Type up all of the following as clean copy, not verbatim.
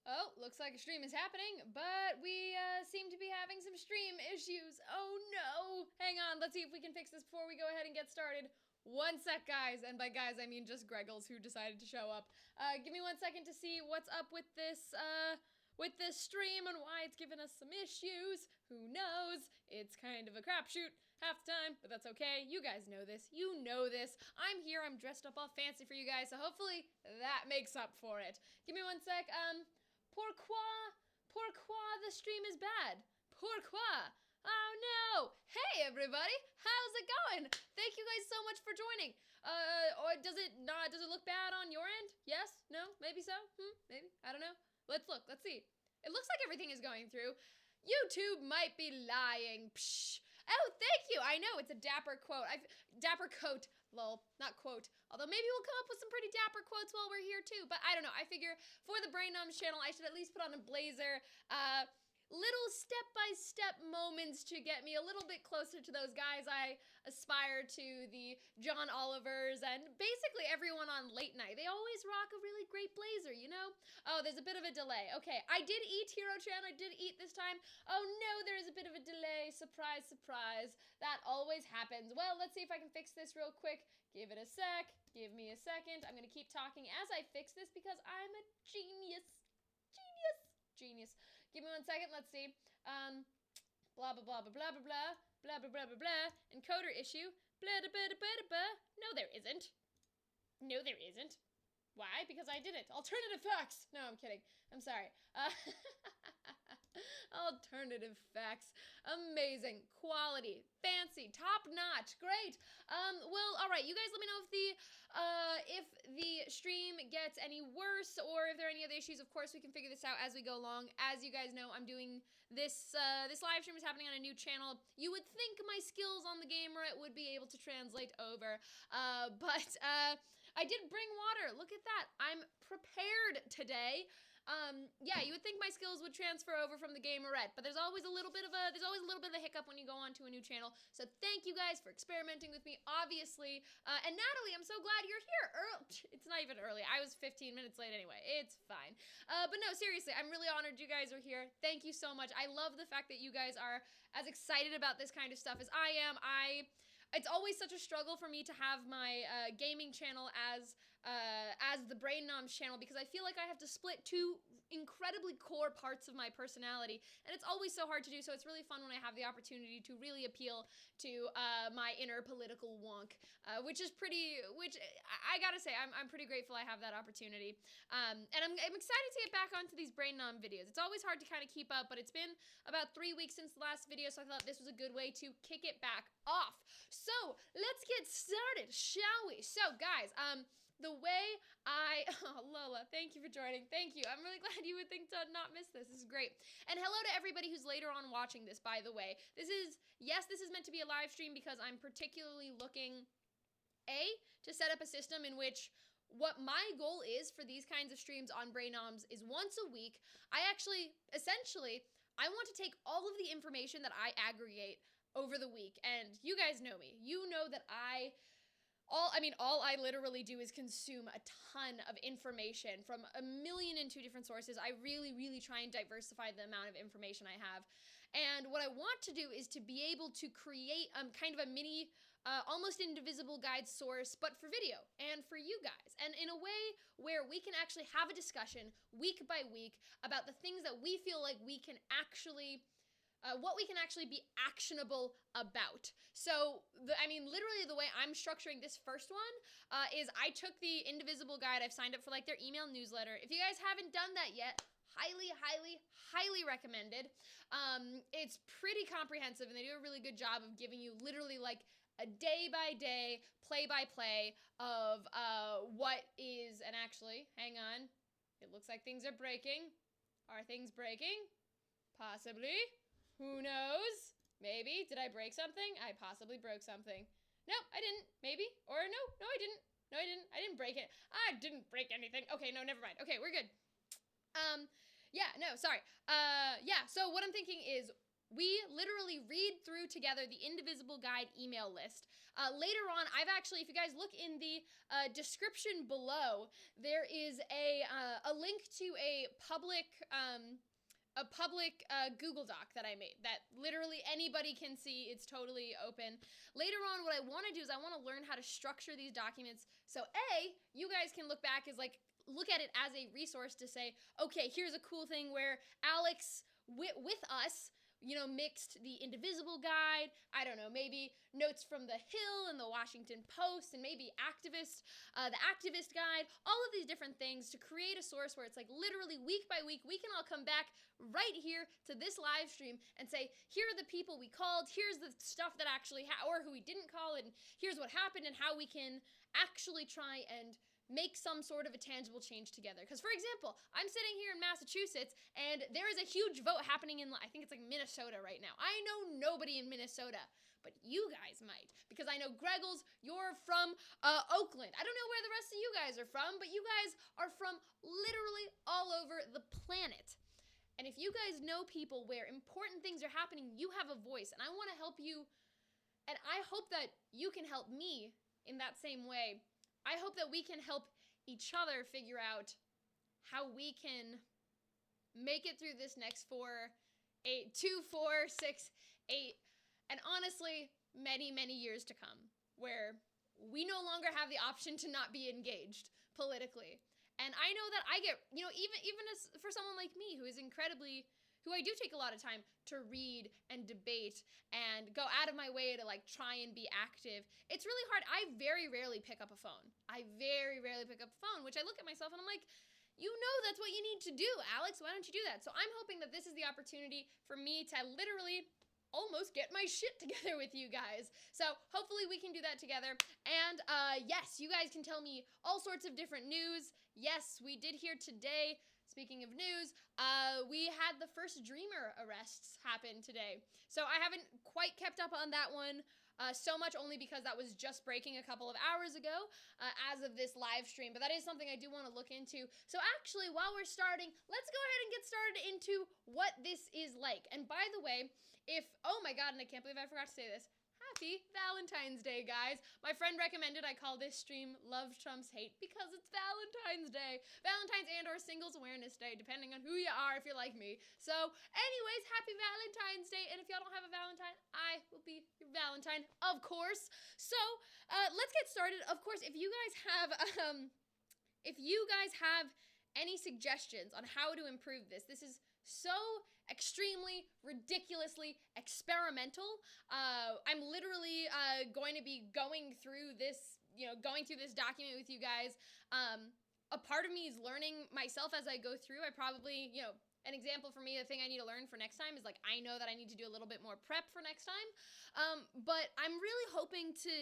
Oh, looks like a stream is happening, but we seem to be having some stream issues. Oh no! Hang on, let's see if we can fix this before we go ahead and get started. One sec, guys, and by guys I mean just Greggles who decided to show up. Give me 1 second to see what's up with this stream and why it's giving us some issues. Who knows? It's kind of a crapshoot half the time, but that's okay. You guys know this. You know this. I'm here. I'm dressed up all fancy for you guys, so hopefully that makes up for it. Give me 1 sec. Pourquoi the stream is bad? Pourquoi? Oh no! Hey everybody! How's it going? Thank you guys so much for joining. Or does it look bad on your end? Yes? No? Maybe so? Maybe? I don't know. Let's look. Let's see. It looks like everything is going through. YouTube might be lying. Psh. Oh, thank you. I know it's a dapper quote. Dapper coat. Lol, not quote. Although maybe we'll come up with some pretty dapper quotes while we're here too. But I don't know. I figure for the Brain Noms channel, I should at least put on a blazer. Little step-by-step moments to get me a little bit closer to those guys I aspire to, the John Olivers, and basically everyone on late night. They always rock a really great blazer, you know? Oh, there's a bit of a delay. Okay, I did eat, Hero-chan. I did eat this time. Oh no, there is a bit of a delay. Surprise, surprise. That always happens. Well, let's see if I can fix this real quick. Give it a sec. Give me a second. I'm gonna keep talking as I fix this because I'm a genius. Genius. Give me 1 second. Let's see. Blah, blah, blah, blah, blah, blah, blah, blah, blah, blah, blah, blah. Encoder issue. Blah, blah, blah, blah, blah. No, there isn't. No, there isn't. Why? Because I did it. Alternative facts. No, I'm kidding. I'm sorry. Alternative facts. Amazing. Quality. Fancy. Top notch. Great. Well, all right. You guys let me know if the stream gets any worse or if there are any other issues. Of course, we can figure this out as we go along. As you guys know, I'm doing this, this live stream is happening on a new channel. You would think my skills on the gamerette would be able to translate over, but I did bring water. Look at that. I'm prepared today. Yeah, you would think my skills would transfer over from the gamerette, but there's always a little bit of a hiccup when you go on to a new channel. So thank you guys for experimenting with me, obviously. And Natalie, I'm so glad you're here. It's not even early. I was 15 minutes late anyway. It's fine. But no, seriously, I'm really honored you guys are here. Thank you so much. I love the fact that you guys are as excited about this kind of stuff as I am. It's always such a struggle for me to have my gaming channel as the Brain Noms channel because I feel like I have to split two incredibly core parts of my personality, and it's always so hard to do. So it's really fun when I have the opportunity to really appeal to my inner political wonk, which I gotta say I'm pretty grateful I have that opportunity. And I'm excited to get back onto these Brain Nom videos. It's always hard to kind of keep up, but it's been about 3 weeks since the last video, so I thought this was a good way to kick it back off. So let's get started, shall we? So guys, the way oh, Lola, thank you for joining. Thank you. I'm really glad you would think to not miss this. This is great. And hello to everybody who's later on watching this, by the way. This is meant to be a live stream because I'm particularly looking, to set up a system in which what my goal is for these kinds of streams on Brain Noms is once a week, essentially, I want to take all of the information that I aggregate over the week, and you guys know me. You know that all I literally do is consume a ton of information from 1,002 different sources. I really, really try and diversify the amount of information I have. And what I want to do is to be able to create kind of a mini, almost indivisible guide source, but for video and for you guys. And in a way where we can actually have a discussion week by week about the things that we feel like we can actually what we can actually be actionable about. So, literally the way I'm structuring this first one is I took the Indivisible guide. I've signed up for their email newsletter. If you guys haven't done that yet, highly, highly, highly recommended. It's pretty comprehensive, and they do a really good job of giving you literally a day-by-day, play-by-play of what is, and actually, hang on, it looks like things are breaking. Are things breaking? Possibly. Who knows? Maybe. Did I break something? I possibly broke something. Nope, I didn't. Maybe. Or no, I didn't. No, I didn't. I didn't break it. I didn't break anything. Okay, no, never mind. Okay, we're good. Yeah, no, sorry. Yeah, so what I'm thinking is we literally read through together the Indivisible Guide email list. Later on, I've actually, if you guys look in the description below, there is a link to a public Google Doc that I made that literally anybody can see. It's totally open. Later on, what I want to do is I want to learn how to structure these documents so you guys can look back as look at it as a resource to say, okay, here's a cool thing where Alex with us, mixed the Indivisible Guide, I don't know, maybe Notes from the Hill and the Washington Post, and maybe the Activist Guide, all of these different things to create a source where it's literally week by week, we can all come back right here to this live stream and say, here are the people we called, here's the stuff that actually, or who we didn't call, and here's what happened, and how we can actually try and make some sort of a tangible change together. Because, for example, I'm sitting here in Massachusetts, and there is a huge vote happening in, I think it's Minnesota right now. I know nobody in Minnesota, but you guys might. Because I know, Greggles, you're from Oakland. I don't know where the rest of you guys are from, but you guys are from literally all over the planet. And if you guys know people where important things are happening, you have a voice, and I want to help you, and I hope that you can help me in that same way. I hope that we can help each other figure out how we can make it through this next 2, 4, 6, 8, and honestly, many, many years to come, where we no longer have the option to not be engaged politically. And I know that I get, even as for someone like me who I do take a lot of time to read and debate and go out of my way to try and be active. It's really hard. I very rarely pick up a phone. Which I look at myself and I'm like, that's what you need to do, Alex. Why don't you do that? So I'm hoping that this is the opportunity for me to literally almost get my shit together with you guys. So hopefully we can do that together. And yes, you guys can tell me all sorts of different news. Yes, we did hear today, speaking of news, we had the first Dreamer arrests happen today. So I haven't quite kept up on that one so much, only because that was just breaking a couple of hours ago as of this live stream. But that is something I do want to look into. So actually, while we're starting, let's go ahead and get started into what this is like. And by the way, oh my god, and I can't believe I forgot to say this, happy Valentine's Day, guys. My friend recommended I call this stream Love Trumps Hate because it's Valentine's Day. Valentine's and or Singles Awareness Day, depending on who you are, if you're like me. So anyways, happy Valentine's Day. And if y'all don't have a Valentine, I will be your Valentine, of course. So let's get started. Of course, if you guys have any suggestions on how to improve this is so extremely, ridiculously experimental. I'm literally going to be going through this document with you guys. A part of me is learning myself as I go through. I probably, an example for me, the thing I need to learn for next time is I know that I need to do a little bit more prep for next time. But I'm really hoping to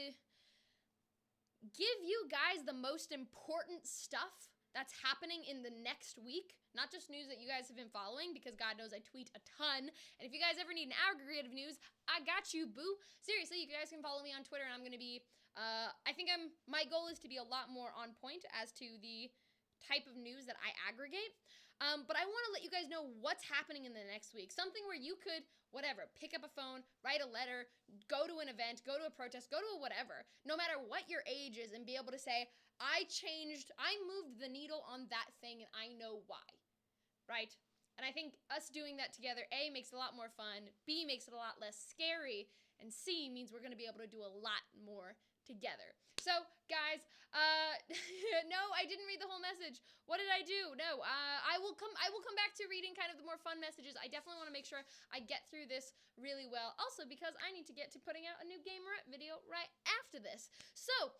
give you guys the most important stuff that's happening in the next week. Not just news that you guys have been following, because God knows I tweet a ton. And if you guys ever need an aggregate of news, I got you, boo. Seriously, you guys can follow me on Twitter, and I'm going to be, my goal is to be a lot more on point as to the type of news that I aggregate. But I want to let you guys know what's happening in the next week. Something where you could, pick up a phone, write a letter, go to an event, go to a protest, go to a whatever, no matter what your age is, and be able to say, I moved the needle on that thing, and I know why, right? And I think us doing that together, A, makes it a lot more fun, B, makes it a lot less scary, and C, means we're going to be able to do a lot more together. So, guys, no, I didn't read the whole message. What did I do? No, I will come back to reading kind of the more fun messages. I definitely want to make sure I get through this really well. Also, because I need to get to putting out a new Gamerette video right after this. So,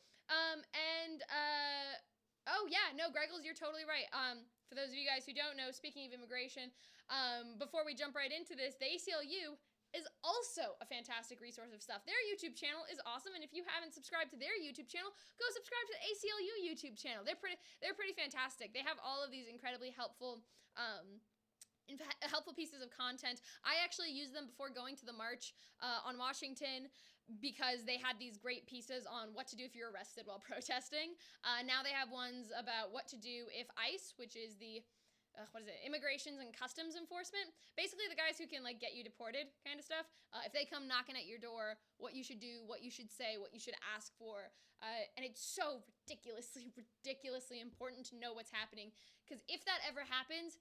oh yeah, no, Greggles, you're totally right. For those of you guys who don't know, speaking of immigration, before we jump right into this, the ACLU is also a fantastic resource of stuff. Their YouTube channel is awesome, and if you haven't subscribed to their YouTube channel, go subscribe to the ACLU YouTube channel. They're pretty fantastic. They have all of these incredibly helpful pieces of content. I actually used them before going to the march on Washington, because they had these great pieces on what to do if you're arrested while protesting. Now they have ones about what to do if ICE, which is the Immigrations and Customs Enforcement. Basically the guys who can like get you deported kind of stuff. If they come knocking at your door, what you should do, what you should say, what you should ask for. And it's so ridiculously important to know what's happening, because if that ever happens,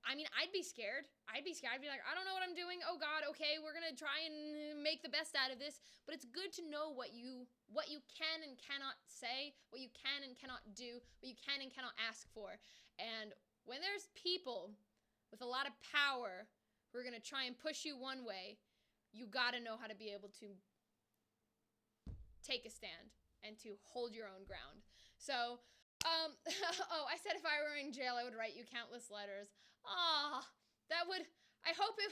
I mean, I'd be scared. I'd be like, I don't know what I'm doing. Oh God, okay, we're gonna try and make the best out of this. But it's good to know what you can and cannot say, what you can and cannot do, what you can and cannot ask for. And when there's people with a lot of power who are gonna try and push you one way, you gotta know how to be able to take a stand and to hold your own ground. So, oh, I said if I were in jail, I would write you countless letters. That would, I hope it,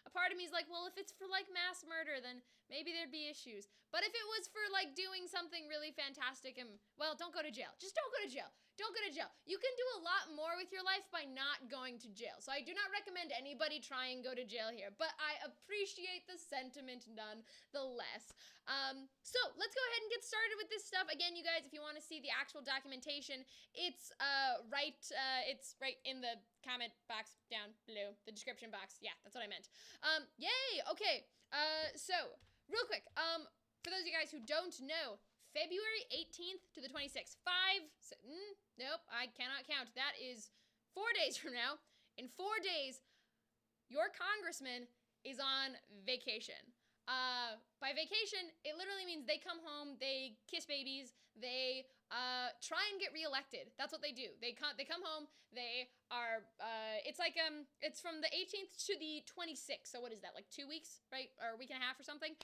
a part of me is like, well, if it's for like mass murder, then maybe there'd be issues. But if it was for like doing something really fantastic and, well, don't go to jail. Just don't go to jail. Don't go to jail. You can do a lot more with your life by not going to jail. So I do not recommend anybody try and go to jail here, but I appreciate the sentiment nonetheless. So let's go ahead and get started with this stuff. Again, you guys, if you want to see the actual documentation, it's right in the comment box down below, the description box. Yeah, that's what I meant. Yay! Okay. So real quick, for those of you guys who don't know, February 18th to the 26th. Nope, I cannot count. That is 4 days from now. In 4 days, your congressman is on vacation. By vacation, it literally means they come home, they kiss babies, they try and get reelected. That's what they do. They come home, they are, it's like, it's from the 18th to the 26th. So what is that, like 2 weeks, right? Or a week and a half or something?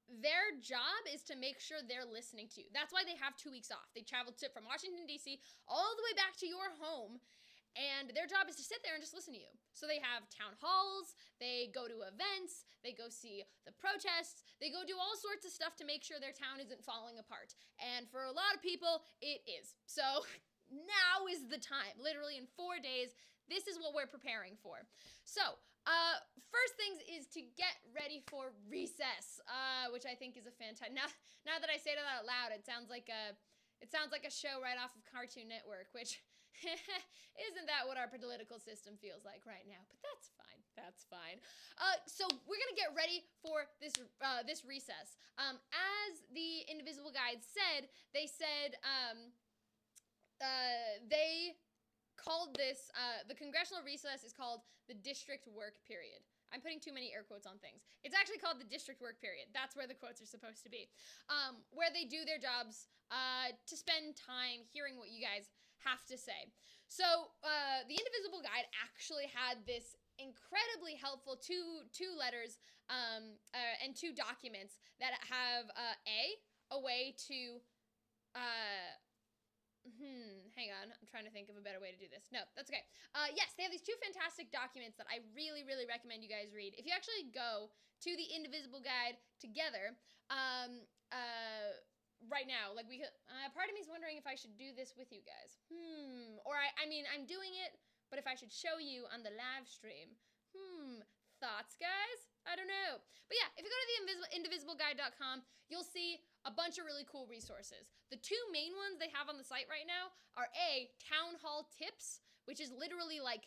Their job is to make sure they're listening to you. That's why they have 2 weeks off. They travel from Washington, D.C. all the way back to your home, and their job is to sit there and just listen to you. So they have town halls, they go to events, they go see the protests, they go do all sorts of stuff to make sure their town isn't falling apart. And for a lot of people, it is. So now is the time. Literally in 4 days, this is what we're preparing for. So, first things is to get ready for recess, which I think is a fantastic. Now that I say that out loud, it sounds like a show right off of Cartoon Network, which isn't that what our political system feels like right now? But that's fine. That's fine. So we're gonna get ready for this recess. As the Indivisible Guide said, they called this, the congressional recess is called the district work period. I'm putting too many air quotes on things. It's actually called the district work period. That's where the quotes are supposed to be. Where they do their jobs to spend time hearing what you guys have to say. So the Indivisible Guide actually had this incredibly helpful two letters and 2 documents that have a way to hang on. I'm trying to think of a better way to do this. No, that's okay. Yes, they have these 2 fantastic documents that I really recommend you guys read. If you actually go to the Indivisible Guide together, right now, like part of me is wondering if I should do this with you guys. Or I mean, I'm doing it, but if I should show you on the live stream. Thoughts, guys? I don't know. But yeah, if you go to the indivisibleguide.com, you'll see a bunch of really cool resources. The 2 main ones they have on the site right now are town hall tips, which is literally like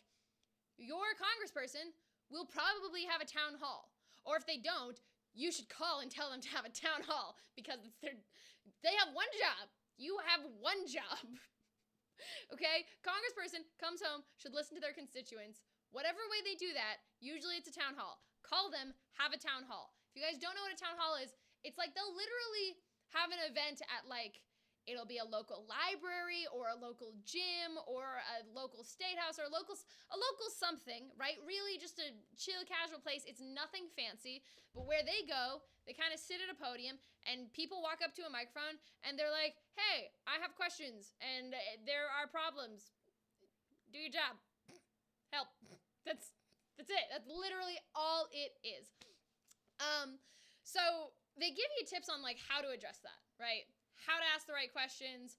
your congressperson will probably have a town hall. Or if they don't, you should call and tell them to have a town hall, because they have one job. You have one job. Okay? Congressperson comes home, should listen to their constituents. Whatever way they do that, usually it's a town hall. Call them, have a town hall. If you guys don't know what a town hall is, it's like they'll literally have an event at like, it'll be a local library or a local gym or a local state house or a local something, right? Really just a chill, casual place. It's nothing fancy, but where they go, they kind of sit at a podium and people walk up to a microphone and they're like, hey, I have questions and there are problems. Do your job. Help. That's it. That's literally all it is. So they give you tips on like how to address that, right? How to ask the right questions,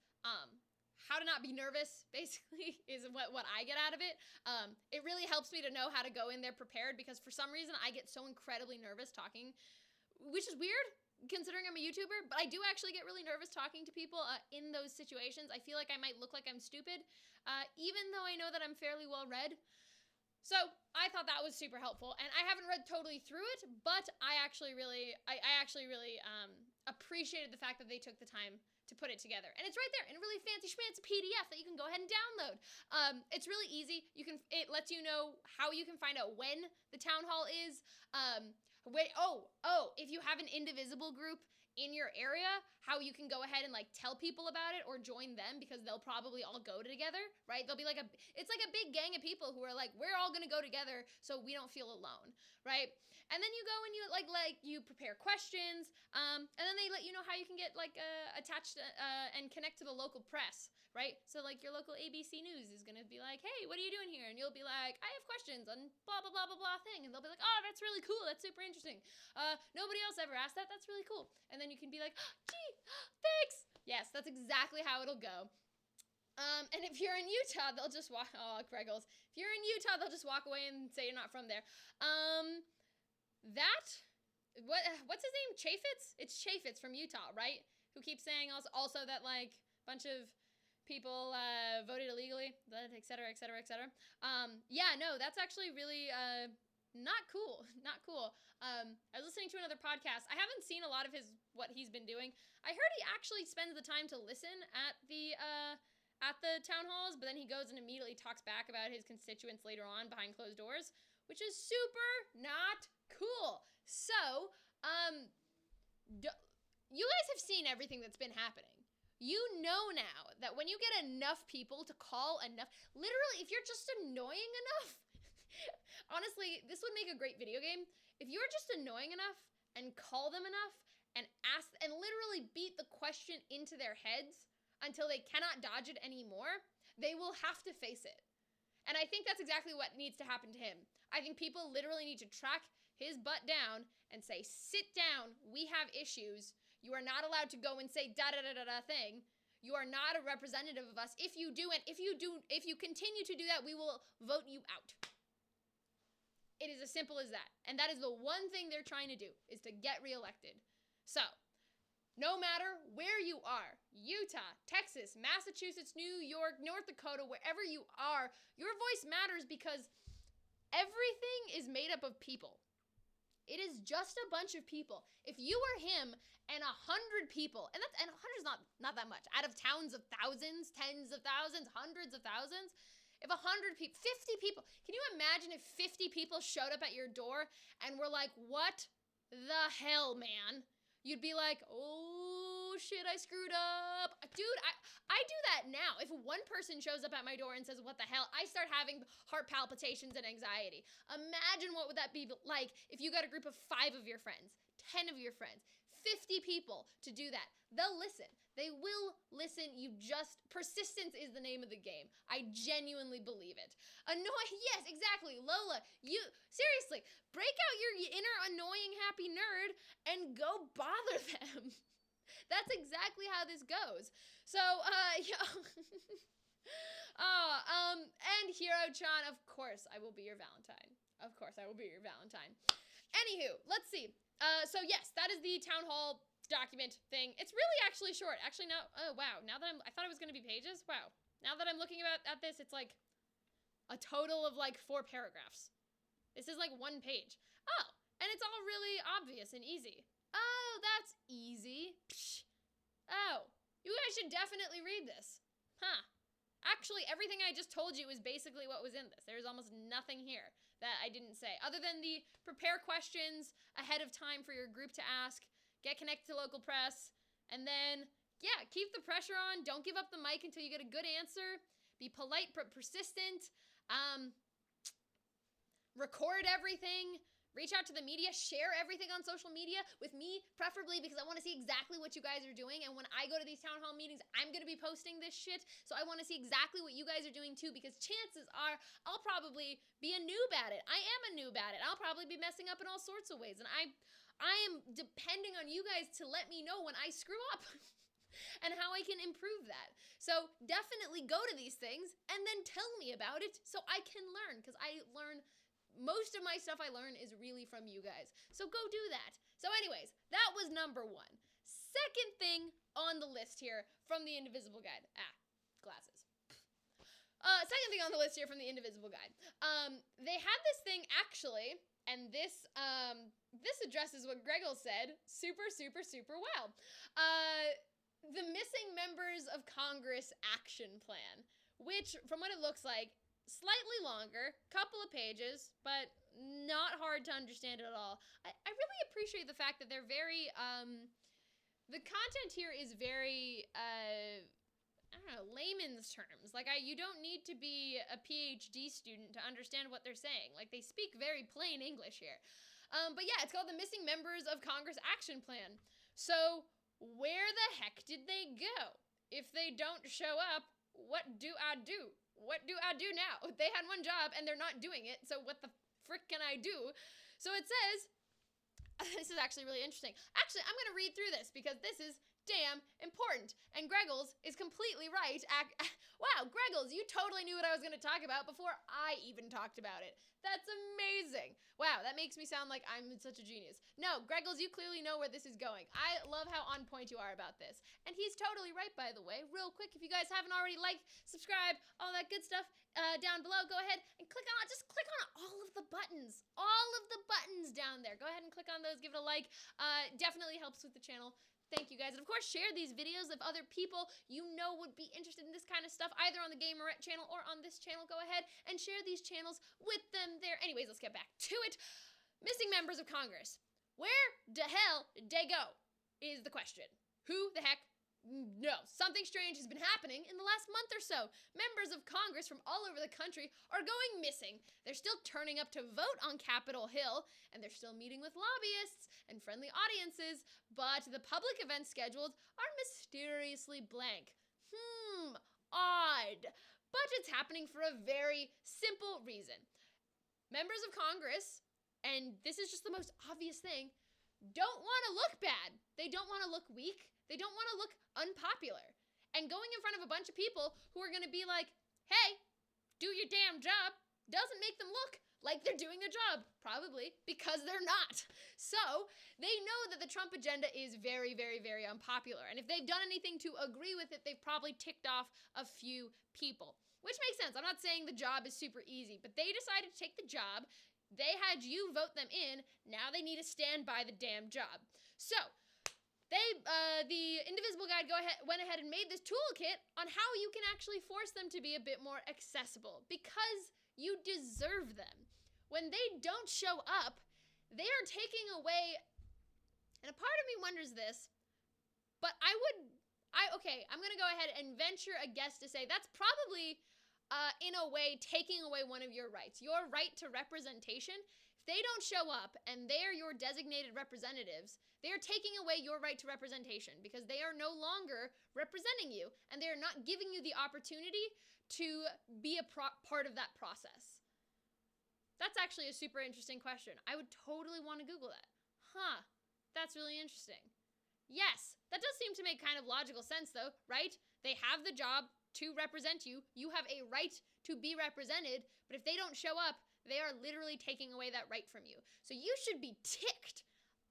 how to not be nervous, basically, is what I get out of it. It really helps me to know how to go in there prepared, because for some reason I get so incredibly nervous talking, which is weird, considering I'm a YouTuber, but I do actually get really nervous talking to people in those situations. I feel like I might look like I'm stupid, even though I know that I'm fairly well read. So I thought that was super helpful, and I haven't read totally through it, but I actually really appreciated the fact that they took the time to put it together. And it's right there in a really fancy schmancy PDF that you can go ahead and download. It's really easy. It lets you know how you can find out when the town hall is. If you have an Indivisible group in your area, how you can go ahead and like tell people about it or join them, because they'll probably all go together, right? They'll be like it's like a big gang of people who are like, we're all gonna go together so we don't feel alone, right? And then you go and you you prepare questions, and then they let you know how you can get attached and connect to the local press, right? So like your local ABC News is gonna be like, hey, what are you doing here? And you'll be like, I have questions on blah blah blah blah blah thing, and they'll be like, oh, that's really cool, that's super interesting. Nobody else ever asked that. That's really cool. And then you can be like, gee, thanks. Yes, that's exactly how it'll go. And if you're in Utah, they'll just walk. Oh, Greggles. If you're in Utah, they'll just walk away and say you're not from there. What's his name? Chaffetz? It's Chaffetz from Utah, right? Who keeps saying also that like a bunch of people voted illegally, et cetera, et cetera, et cetera. Yeah, no, that's actually really not cool. Not cool. I was listening to another podcast. I haven't seen a lot of what he's been doing. I heard he actually spends the time to listen at the town halls, but then he goes and immediately talks back about his constituents later on behind closed doors, which is super not cool. So, you guys have seen everything that's been happening. You know now that when you get enough people to call enough, literally, if you're just annoying enough, honestly, this would make a great video game. If you're just annoying enough and call them enough and ask and literally beat the question into their heads until they cannot dodge it anymore, they will have to face it. And I think that's exactly what needs to happen to him. I think people literally need to track his butt down and say, sit down, we have issues. You are not allowed to go and say da-da-da-da-da thing. You are not a representative of us. If you continue to do that, we will vote you out. It is as simple as that. And that is the one thing they're trying to do, is to get reelected. So, no matter where you are, Utah, Texas, Massachusetts, New York, North Dakota, wherever you are, your voice matters, because everything is made up of people. It is just a bunch of people. If you were him and 100 people, and 100 is not that much, out of towns of thousands, tens of thousands, hundreds of thousands, if 100 people, 50 people, can you imagine if 50 people showed up at your door and were like, what the hell, man? You'd be like, oh shit, I screwed up. Dude, I do that now. If one person shows up at my door and says, what the hell, I start having heart palpitations and anxiety. Imagine what would that be like if you got a group of 5 of your friends, 10 of your friends, 50 people to do that. They'll listen. They will listen. Persistence is the name of the game. I genuinely believe it. Yes, exactly. Lola, seriously, break out your inner annoying happy nerd and go bother them. That's exactly how this goes. So, and Hero-chan, of course, I will be your Valentine. Of course, I will be your Valentine. Anywho, let's see. So yes, that is the town hall document thing. It's really actually short. Actually, now, oh wow, I thought it was going to be pages. Wow. Now that I'm looking at this, it's like a total of like 4 paragraphs. This is like 1 page. Oh, and it's all really obvious and easy. Oh, that's easy. Psh. Oh, you guys should definitely read this. Huh. Actually, everything I just told you is basically what was in this. There's almost nothing here that I didn't say, other than the prepare questions ahead of time for your group to ask, get connected to local press, and then, yeah, keep the pressure on. Don't give up the mic until you get a good answer. Be polite but persistent. Record everything. Reach out to the media. Share everything on social media with me, preferably, because I want to see exactly what you guys are doing. And when I go to these town hall meetings, I'm going to be posting this shit. So I want to see exactly what you guys are doing too, because chances are I'll probably be a noob at it. I am a noob at it. I'll probably be messing up in all sorts of ways. And I am depending on you guys to let me know when I screw up and how I can improve that. So definitely go to these things and then tell me about it so I can learn, because I learn most of my stuff I learn is really from you guys. So go do that. So anyways, that was number 1. Second thing on the list here from the Indivisible Guide. Glasses. Second thing on the list here from the Indivisible Guide. They had this thing actually, and this addresses what Gregor said super, super, super well. The Missing Members of Congress Action Plan, which, from what it looks like, slightly longer, couple of pages, but not hard to understand at all. I really appreciate the fact that they're very, the content here is very, I don't know, layman's terms. Like, you don't need to be a PhD student to understand what they're saying. Like, they speak very plain English here. But yeah, it's called the Missing Members of Congress Action Plan. So, where the heck did they go? If they don't show up, what do I do? What do I do now? They had one job and they're not doing it, so what the frick can I do? So it says, this is actually really interesting. Actually, I'm going to read through this because this is damn important. And Greggles is completely right. Wow, Greggles, you totally knew what I was going to talk about before I even talked about it. That's amazing. Wow, that makes me sound like I'm such a genius. No, Greggles, you clearly know where this is going. I love how on point you are about this. And he's totally right, by the way. Real quick, if you guys haven't already liked, subscribe, all that good stuff down below, go ahead and click on all of the buttons. All of the buttons down there. Go ahead and click on those, give it a like. Definitely helps with the channel. Thank you guys. And of course, share these videos if other people you know would be interested in this kind of stuff, either on the Gamerette channel or on this channel. Go ahead and share these channels with them there. Anyways, let's get back to it. Missing members of Congress. Where the hell did they go? Is the question. Who the heck knows? Something strange has been happening in the last month or so. Members of Congress from all over the country are going missing. They're still turning up to vote on Capitol Hill, and they're still meeting with lobbyists and friendly audiences, but the public events scheduled are mysteriously blank. Odd. But it's happening for a very simple reason. Members of Congress, and this is just the most obvious thing, don't want to look bad. They don't want to look weak. They don't want to look unpopular. And going in front of a bunch of people who are going to be like, hey, do your damn job, doesn't make them look like they're doing a job. Probably because they're not. So they know that the Trump agenda is very, very, very unpopular. And if they've done anything to agree with it, they've probably ticked off a few people. Which makes sense. I'm not saying the job is super easy, but they decided to take the job. They had you vote them in. Now they need to stand by the damn job. So the Indivisible Guide went ahead and made this toolkit on how you can actually force them to be a bit more accessible, because you deserve them. When they don't show up, they are taking away, and a part of me wonders this, but I'm going to go ahead and venture a guess to say that's probably, in a way, taking away one of your rights. Your right to representation. If they don't show up and they're your designated representatives, they are taking away your right to representation because they are no longer representing you and they are not giving you the opportunity to be a part of that process. That's actually a super interesting question. I would totally want to Google that. That's really interesting. Yes, that does seem to make kind of logical sense though, right? They have the job to represent you. You have a right to be represented, but if they don't show up, they are literally taking away that right from you. So you should be ticked.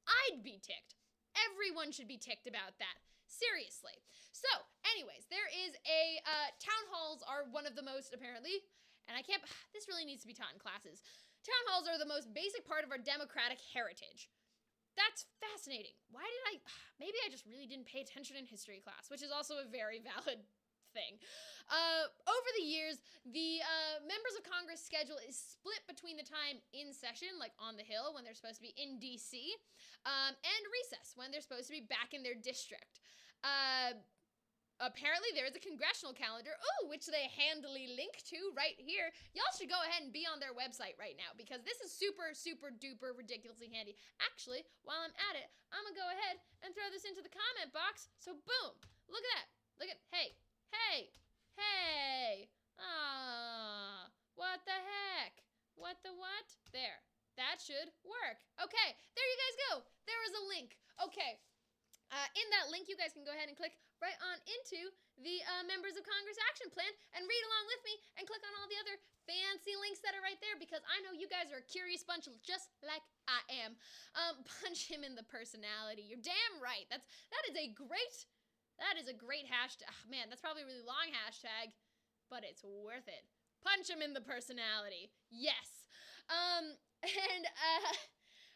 I'd be ticked. Everyone should be ticked about that. Seriously. So, anyways, there is a, town halls are one of the most, apparently, and this really needs to be taught in classes. Town halls are the most basic part of our democratic heritage. That's fascinating. Maybe I just really didn't pay attention in history class, which is also a very valid thing. Over the years, the members of Congress schedule is split between the time in session, like on the Hill when they're supposed to be in DC, and recess when they're supposed to be back in their district. Apparently there is a congressional calendar, which they handily link to right here. Y'all should go ahead and be on their website right now because this is super, super duper ridiculously handy. Actually, while I'm at it, I'm gonna go ahead and throw this into the comment box. So boom, look at that. Hey. What the heck? What? There. That should work. Okay, there you guys go. There is a link. Okay. in that link, you guys can go ahead and click right on into the Members of Congress Action Plan and read along with me and click on all the other fancy links that are right there because I know you guys are a curious bunch just like I am. Punch him in the personality. You're damn right. That is a great hashtag. Oh, man, that's probably a really long hashtag, but it's worth it. Punch him in the personality. Yes.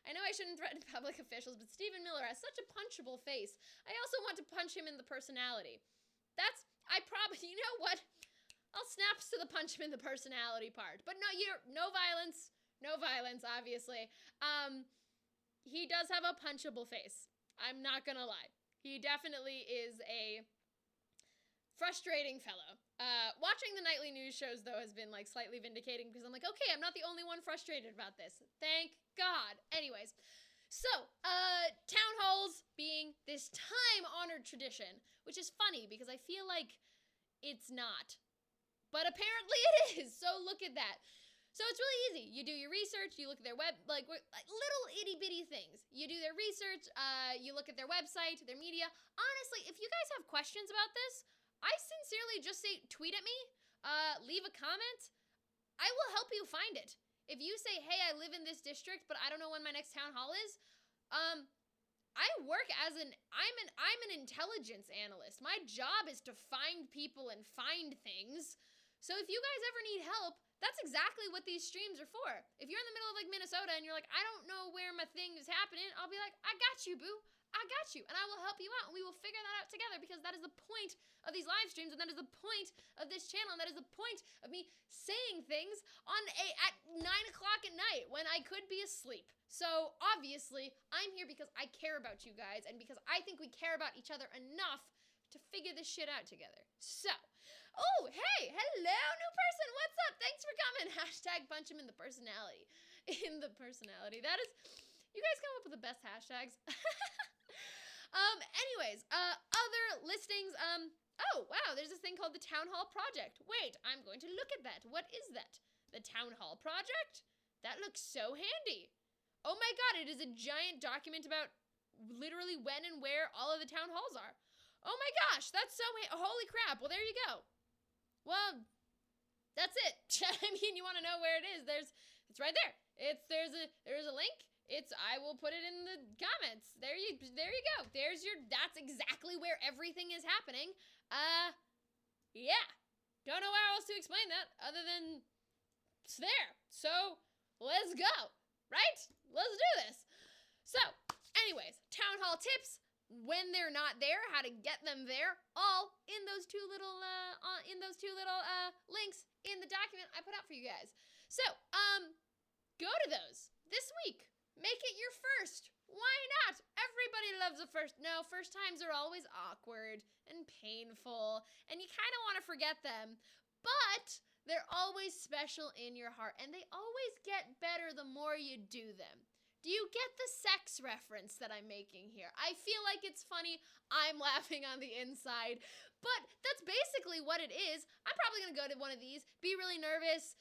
I know I shouldn't threaten public officials, but Stephen Miller has such a punchable face. I also want to punch him in the personality. You know what? I'll snaps to the punch him in the personality part. But no violence, obviously. He does have a punchable face. I'm not gonna lie. He definitely is a frustrating fellow. Watching the nightly news shows, though, has been, slightly vindicating because I'm like, okay, I'm not the only one frustrated about this. Thank God. Anyways, so, town halls being this time-honored tradition, which is funny because I feel like it's not. But apparently it is, so look at that. So it's really easy. You do your research, you look at their little itty-bitty things. You do their research, you look at their website, their media. Honestly, if you guys have questions about this, I sincerely just say, tweet at me, leave a comment. I will help you find it. If you say, hey, I live in this district, but I don't know when my next town hall is, I work I'm an intelligence analyst. My job is to find people and find things. So if you guys ever need help, that's exactly what these streams are for. If you're in the middle of Minnesota and you're like, I don't know where my thing is happening, I'll be like, I got you, boo. I got you, and I will help you out, and we will figure that out together because that is the point of these live streams, and that is the point of this channel, and that is the point of me saying things at 9 o'clock at night when I could be asleep. So, obviously, I'm here because I care about you guys, and because I think we care about each other enough to figure this shit out together. So, oh, hey, hello, new person, what's up? Thanks for coming. Hashtag punch him in the personality. In the personality. That is, you guys come up with the best hashtags. Anyways, other listings, oh, wow, there's this thing called the Town Hall Project. Wait, I'm going to look at that. What is that? The Town Hall Project? That looks so handy. Oh my god, it is a giant document about literally when and where all of the town halls are. Oh my gosh, that's so holy crap. Well, there you go. Well, that's it. I mean, you want to know where it is? It's right there. There's a link. I will put it in the comments. There you go. That's exactly where everything is happening. Yeah. Don't know how else to explain that other than it's there. So, let's go. Right? Let's do this. So, anyways, town hall tips when they're not there, how to get them there, all in those two little links in the document I put out for you guys. So, go to those this week. Make it your first. Why not? Everybody loves a first. No, first times are always awkward and painful, and you kind of want to forget them, but they're always special in your heart, and they always get better the more you do them. Do you get the sex reference that I'm making here? I feel like it's funny. I'm laughing on the inside, but that's basically what it is. I'm probably going to go to one of these, be really nervous,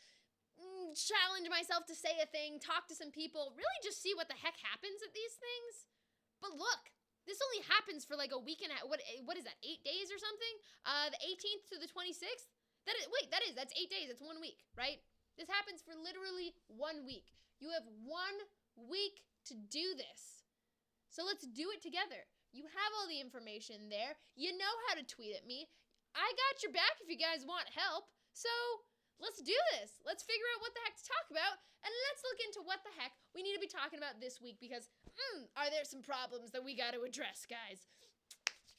challenge myself to say a thing, talk to some people, really just see what the heck happens at these things. But look, this only happens for like a week and a half. What is that, 8 days or something? The 18th to the 26th? That's 8 days. It's 1 week, right? This happens for literally 1 week. You have 1 week to do this. So let's do it together. You have all the information there. You know how to tweet at me. I got your back if you guys want help. So let's do this. Let's figure out what the heck to talk about, and let's look into what the heck we need to be talking about this week because, are there some problems that we got to address, guys?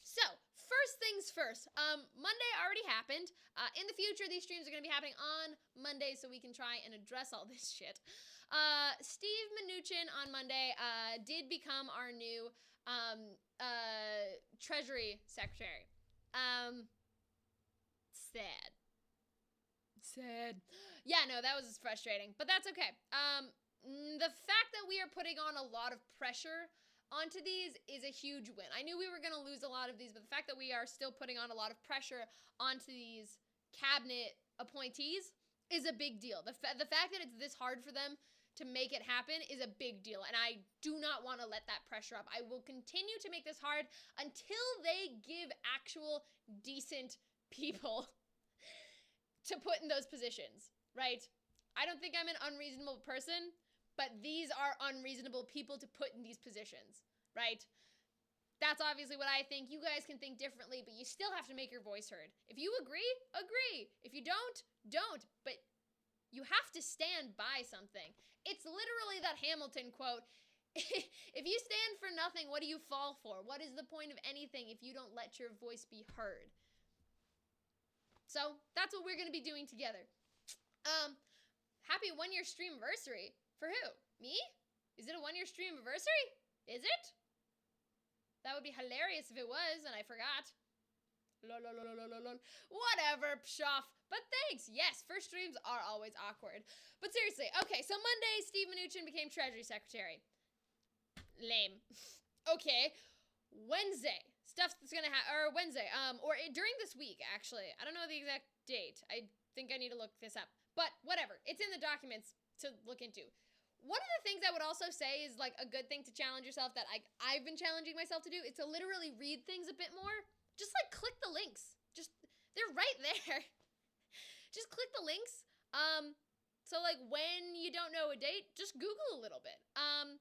So, first things first. Monday already happened. In the future, these streams are going to be happening on Monday, so we can try and address all this shit. Steve Mnuchin on Monday did become our new Treasury Secretary. Sad. Yeah, no, that was frustrating, but that's okay. The fact that we are putting on a lot of pressure onto these is a huge win. I knew we were going to lose a lot of these, but the fact that we are still putting on a lot of pressure onto these cabinet appointees is a big deal. The fact that it's this hard for them to make it happen is a big deal, and I do not want to let that pressure up. I will continue to make this hard until they give actual decent people to put in those positions, right? I don't think I'm an unreasonable person, but these are unreasonable people to put in these positions, right? That's obviously what I think. You guys can think differently, but you still have to make your voice heard. If you agree, agree. If you don't, don't. But you have to stand by something. It's literally that Hamilton quote. If you stand for nothing, what do you fall for? What is the point of anything if you don't let your voice be heard? So that's what we're going to be doing together. Happy 1-year streamversary. For who? Me? Is it a 1-year streamversary? Is it? That would be hilarious if it was, and I forgot. Whatever, pshoff. But thanks. Yes, first streams are always awkward. But seriously, okay, so Monday, Steve Mnuchin became Treasury Secretary. Lame. Okay. Wednesday. Stuff that's gonna happen, or Wednesday, during this week, actually. I don't know the exact date. I think I need to look this up. But whatever. It's in the documents to look into. One of the things I would also say is, like, a good thing to challenge yourself that I've been challenging myself to do is to literally read things a bit more. Just, like, click the links. They're right there. Just click the links. So, like, when you don't know a date, just Google a little bit.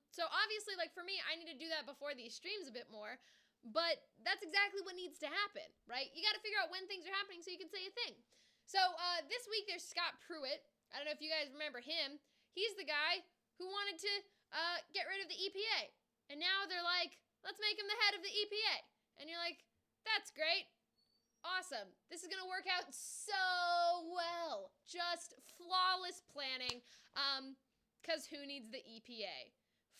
So, obviously, like, for me, I need to do that before these streams a bit more. But that's exactly what needs to happen, right? You got to figure out when things are happening so you can say a thing. So, this week there's Scott Pruitt. I don't know if you guys remember him. He's the guy who wanted to get rid of the EPA. And now they're like, let's make him the head of the EPA. And you're like, that's great. Awesome. This is going to work out so well. Just flawless planning. Because who needs the EPA?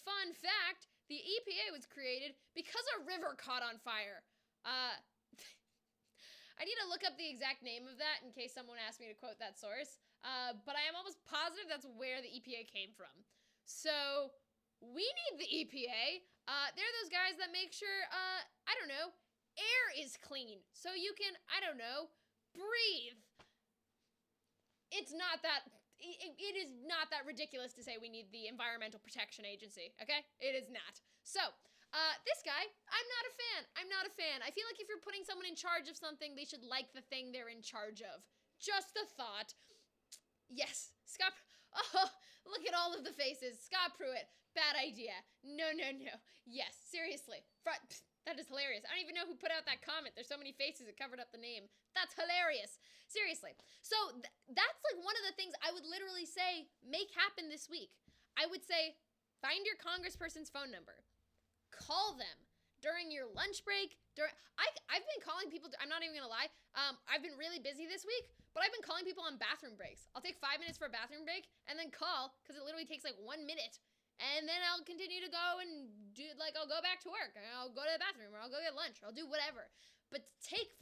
Fun fact, the EPA was created because a river caught on fire. I need to look up the exact name of that in case someone asks me to quote that source. But I am almost positive that's where the EPA came from. So, we need the EPA. They're those guys that make sure, I don't know, air is clean. So you can, I don't know, breathe. It's not that, it is not that ridiculous to say we need the Environmental Protection Agency, okay? It is not. So, this guy, I'm not a fan. I feel like if you're putting someone in charge of something, they should like the thing they're in charge of. Just a thought. Yes, Scott, oh, look at all of the faces. Scott Pruitt, bad idea. No. Yes, seriously. That is hilarious. I don't even know who put out that comment. There's so many faces it covered up the name. That's hilarious. Seriously. So that's like one of the things I would literally say make happen this week. I would say find your congressperson's phone number. Call them during your lunch break. I've been calling people. I'm not even going to lie. I've been really busy this week, but I've been calling people on bathroom breaks. I'll take 5 minutes for a bathroom break and then call because it literally takes like 1 minute. And then I'll continue to go and do, like, I'll go back to work. And I'll go to the bathroom or I'll go get lunch or I'll do whatever. But take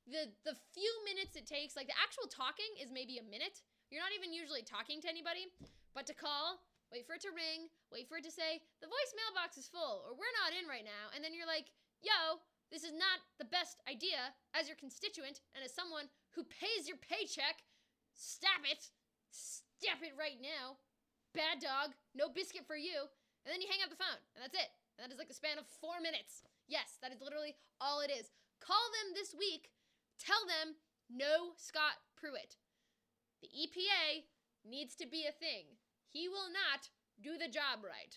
the few minutes it takes, like the actual talking is maybe a minute. You're not even usually talking to anybody, but to call, wait for it to ring, wait for it to say, the voicemail box is full or we're not in right now. And then you're like, yo, this is not the best idea as your constituent and as someone who pays your paycheck. Stop it. Stop it right now. Bad dog, no biscuit for you. And then you hang up the phone, and that's it. And that is like the span of 4 minutes. Yes, that is literally all it is. Call them this week. Tell them, no Scott Pruitt. The EPA needs to be a thing. He will not do the job right.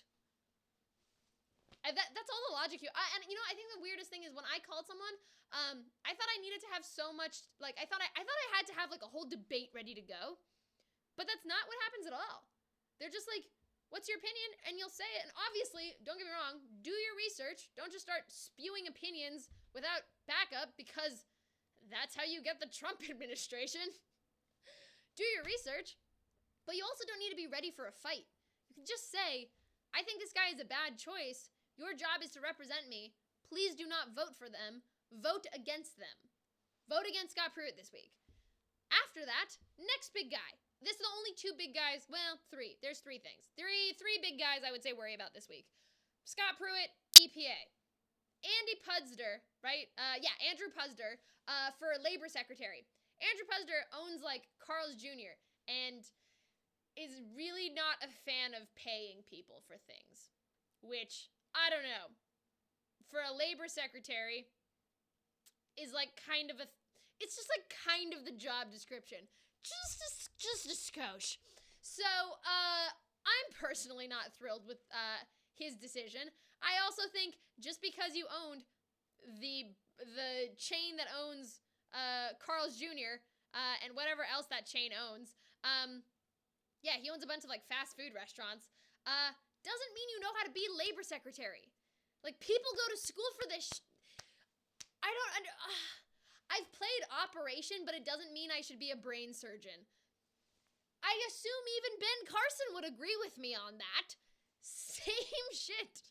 And that's all the logic here. And you know, I think the weirdest thing is when I called someone, I thought I needed to have so much, like, I thought I had to have like a whole debate ready to go. But that's not what happens at all. They're just like, what's your opinion? And you'll say it. And obviously, don't get me wrong, do your research. Don't just start spewing opinions without backup because that's how you get the Trump administration. Do your research. But you also don't need to be ready for a fight. You can just say, I think this guy is a bad choice. Your job is to represent me. Please do not vote for them. Vote against them. Vote against Scott Pruitt this week. After that, next big guy. This is the only 2 big guys. Well, 3. There's 3 things. Three big guys I would say worry about this week. Scott Pruitt, EPA. Andy Puzder, right? Andrew Puzder for Labor Secretary. Andrew Puzder owns, like, Carl's Jr. And is really not a fan of paying people for things, which, I don't know, for a labor secretary is like kind of it's just like kind of the job description. Just a skosh. So, I'm personally not thrilled with, his decision. I also think just because you owned the chain that owns, Carl's Jr., and whatever else that chain owns, yeah, he owns a bunch of, like, fast food restaurants, doesn't mean you know how to be labor secretary. Like, people go to school for this I've played Operation, but it doesn't mean I should be a brain surgeon. I assume even Ben Carson would agree with me on that. Same shit.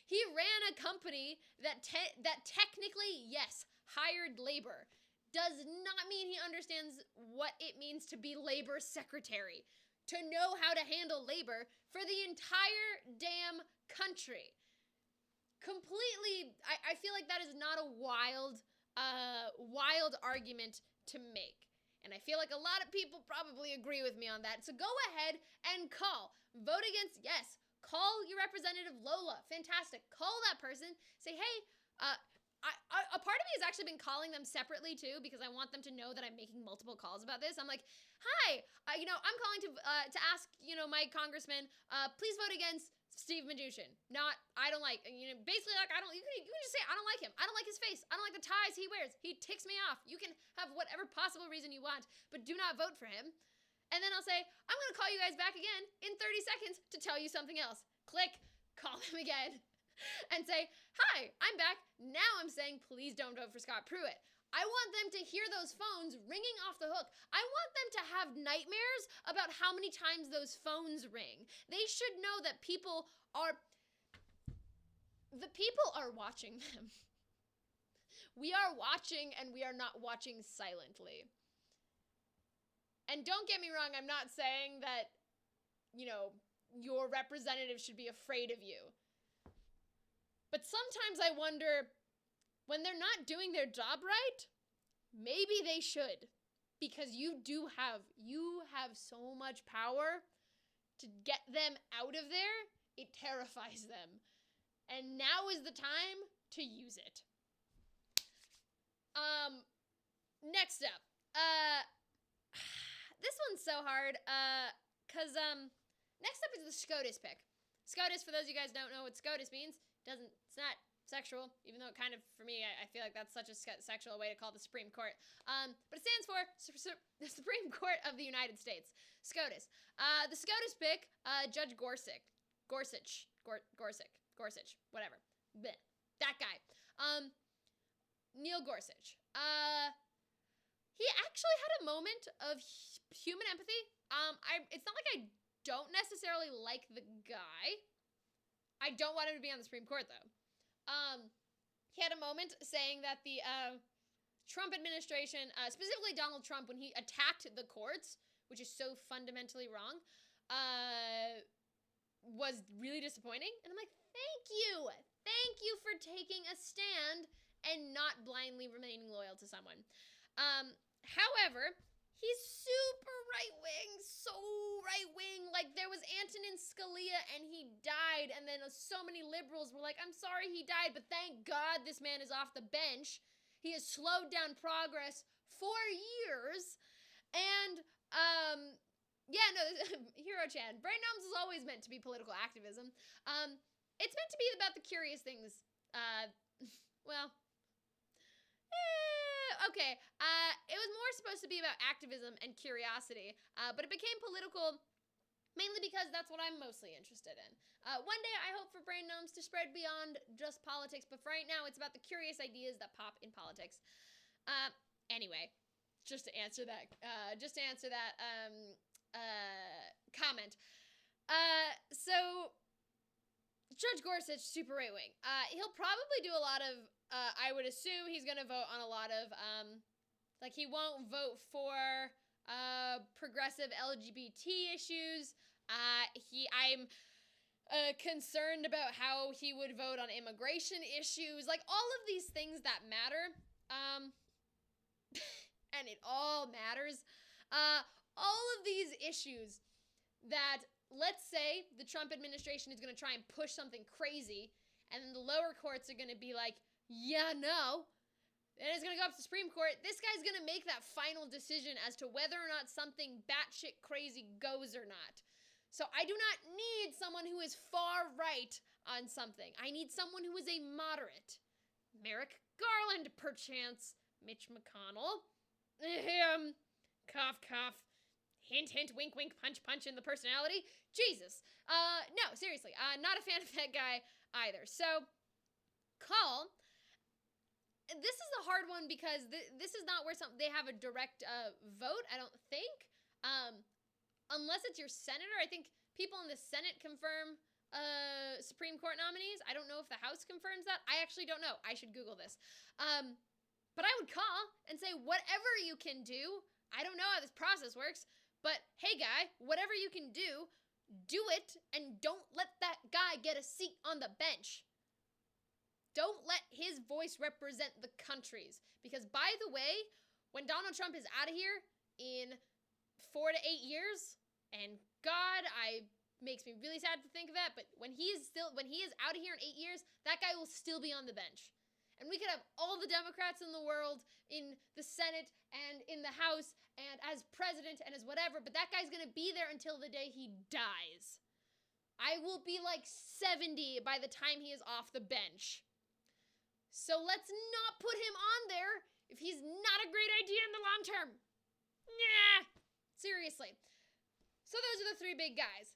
He ran a company that technically, yes, hired labor. Does not mean he understands what it means to be labor secretary. To know how to handle labor for the entire damn country. Completely, I feel like that is not a wild argument to make. And I feel like a lot of people probably agree with me on that. So go ahead and call. Vote against, yes. Call your representative Lola. Fantastic. Call that person. Say, hey, a part of me has actually been calling them separately too, because I want them to know that I'm making multiple calls about this. I'm like, hi, I'm calling to ask, my congressman, please vote against Steve Mnuchin. I don't like, basically like, you can just say, I don't like him. I don't like his face. I don't like the ties he wears. He ticks me off. You can have whatever possible reason you want, but do not vote for him. And then I'll say, I'm going to call you guys back again in 30 seconds to tell you something else. Click, call them again, and say, hi, I'm back. Now I'm saying, please don't vote for Scott Pruitt. I want them to hear those phones ringing off the hook. I want them to have nightmares about how many times those phones ring. They should know that the people are watching them. We are watching, and we are not watching silently. And don't get me wrong, I'm not saying that, your representative should be afraid of you. But sometimes I wonder, when they're not doing their job right, maybe they should. Because you have so much power to get them out of there, it terrifies them. And now is the time to use it. Next up, this one's so hard, cause, next up is the SCOTUS pick. SCOTUS, for those of you guys who don't know what SCOTUS means, it's not sexual, even though kind of, for me, I feel like that's such a sexual way to call the Supreme Court. But it stands for the Supreme Court of the United States. SCOTUS. The SCOTUS pick, Judge Gorsuch, whatever. Bleh. That guy. Neil Gorsuch. He actually had a moment of human empathy. It's not like I don't necessarily like the guy. I don't want him to be on the Supreme Court, though. He had a moment saying that the Trump administration, specifically Donald Trump, when he attacked the courts, which is so fundamentally wrong, was really disappointing. And I'm like, thank you. Thank you for taking a stand and not blindly remaining loyal to someone. However, he's super right-wing, so right-wing. Like, there was Antonin Scalia, and he died, and then so many liberals were like, I'm sorry he died, but thank God this man is off the bench. He has slowed down progress for years. And, Hero-chan, Brain Noms is always meant to be political activism. It's meant to be about the curious things. Okay, it was more supposed to be about activism and curiosity, but it became political mainly because that's what I'm mostly interested in. One day I hope for Brain Noms to spread beyond just politics, but for right now it's about the curious ideas that pop in politics. Anyway, just to answer that comment. So Judge Gorsuch, super right-wing. He'll probably do a lot of, I would assume he's going to vote on a lot of, he won't vote for progressive LGBT issues. I'm concerned about how he would vote on immigration issues. Like, all of these things that matter. And it all matters. All of these issues that let's say the Trump administration is going to try and push something crazy, and then the lower courts are going to be like, yeah, no. And it's going to go up to the Supreme Court. This guy's going to make that final decision as to whether or not something batshit crazy goes or not. So I do not need someone who is far right on something. I need someone who is a moderate. Merrick Garland, perchance. Mitch McConnell. Cough, cough. Hint, hint, wink, wink, punch, punch in the personality. Jesus. No, seriously. Not a fan of that guy either. So, call. This is a hard one because this is not where they have a direct vote, I don't think. Unless it's your senator. I think people in the Senate confirm Supreme Court nominees. I don't know if the House confirms that. I actually don't know. I should Google this. But I would call and say, whatever you can do, I don't know how this process works, but hey, guy, whatever you can do it, and don't let that guy get a seat on the bench. Don't let his voice represent the country's. Because, by the way, when Donald Trump is out of here in 4 to 8 years, and God, makes me really sad to think of that, but when he is out of here in 8 years, that guy will still be on the bench. And we could have all the Democrats in the world in the Senate and in the House and as president and as whatever, but that guy's gonna be there until the day he dies. I will be like 70 by the time he is off the bench. So let's not put him on there if he's not a great idea in the long term. Nah, seriously. So those are the three big guys.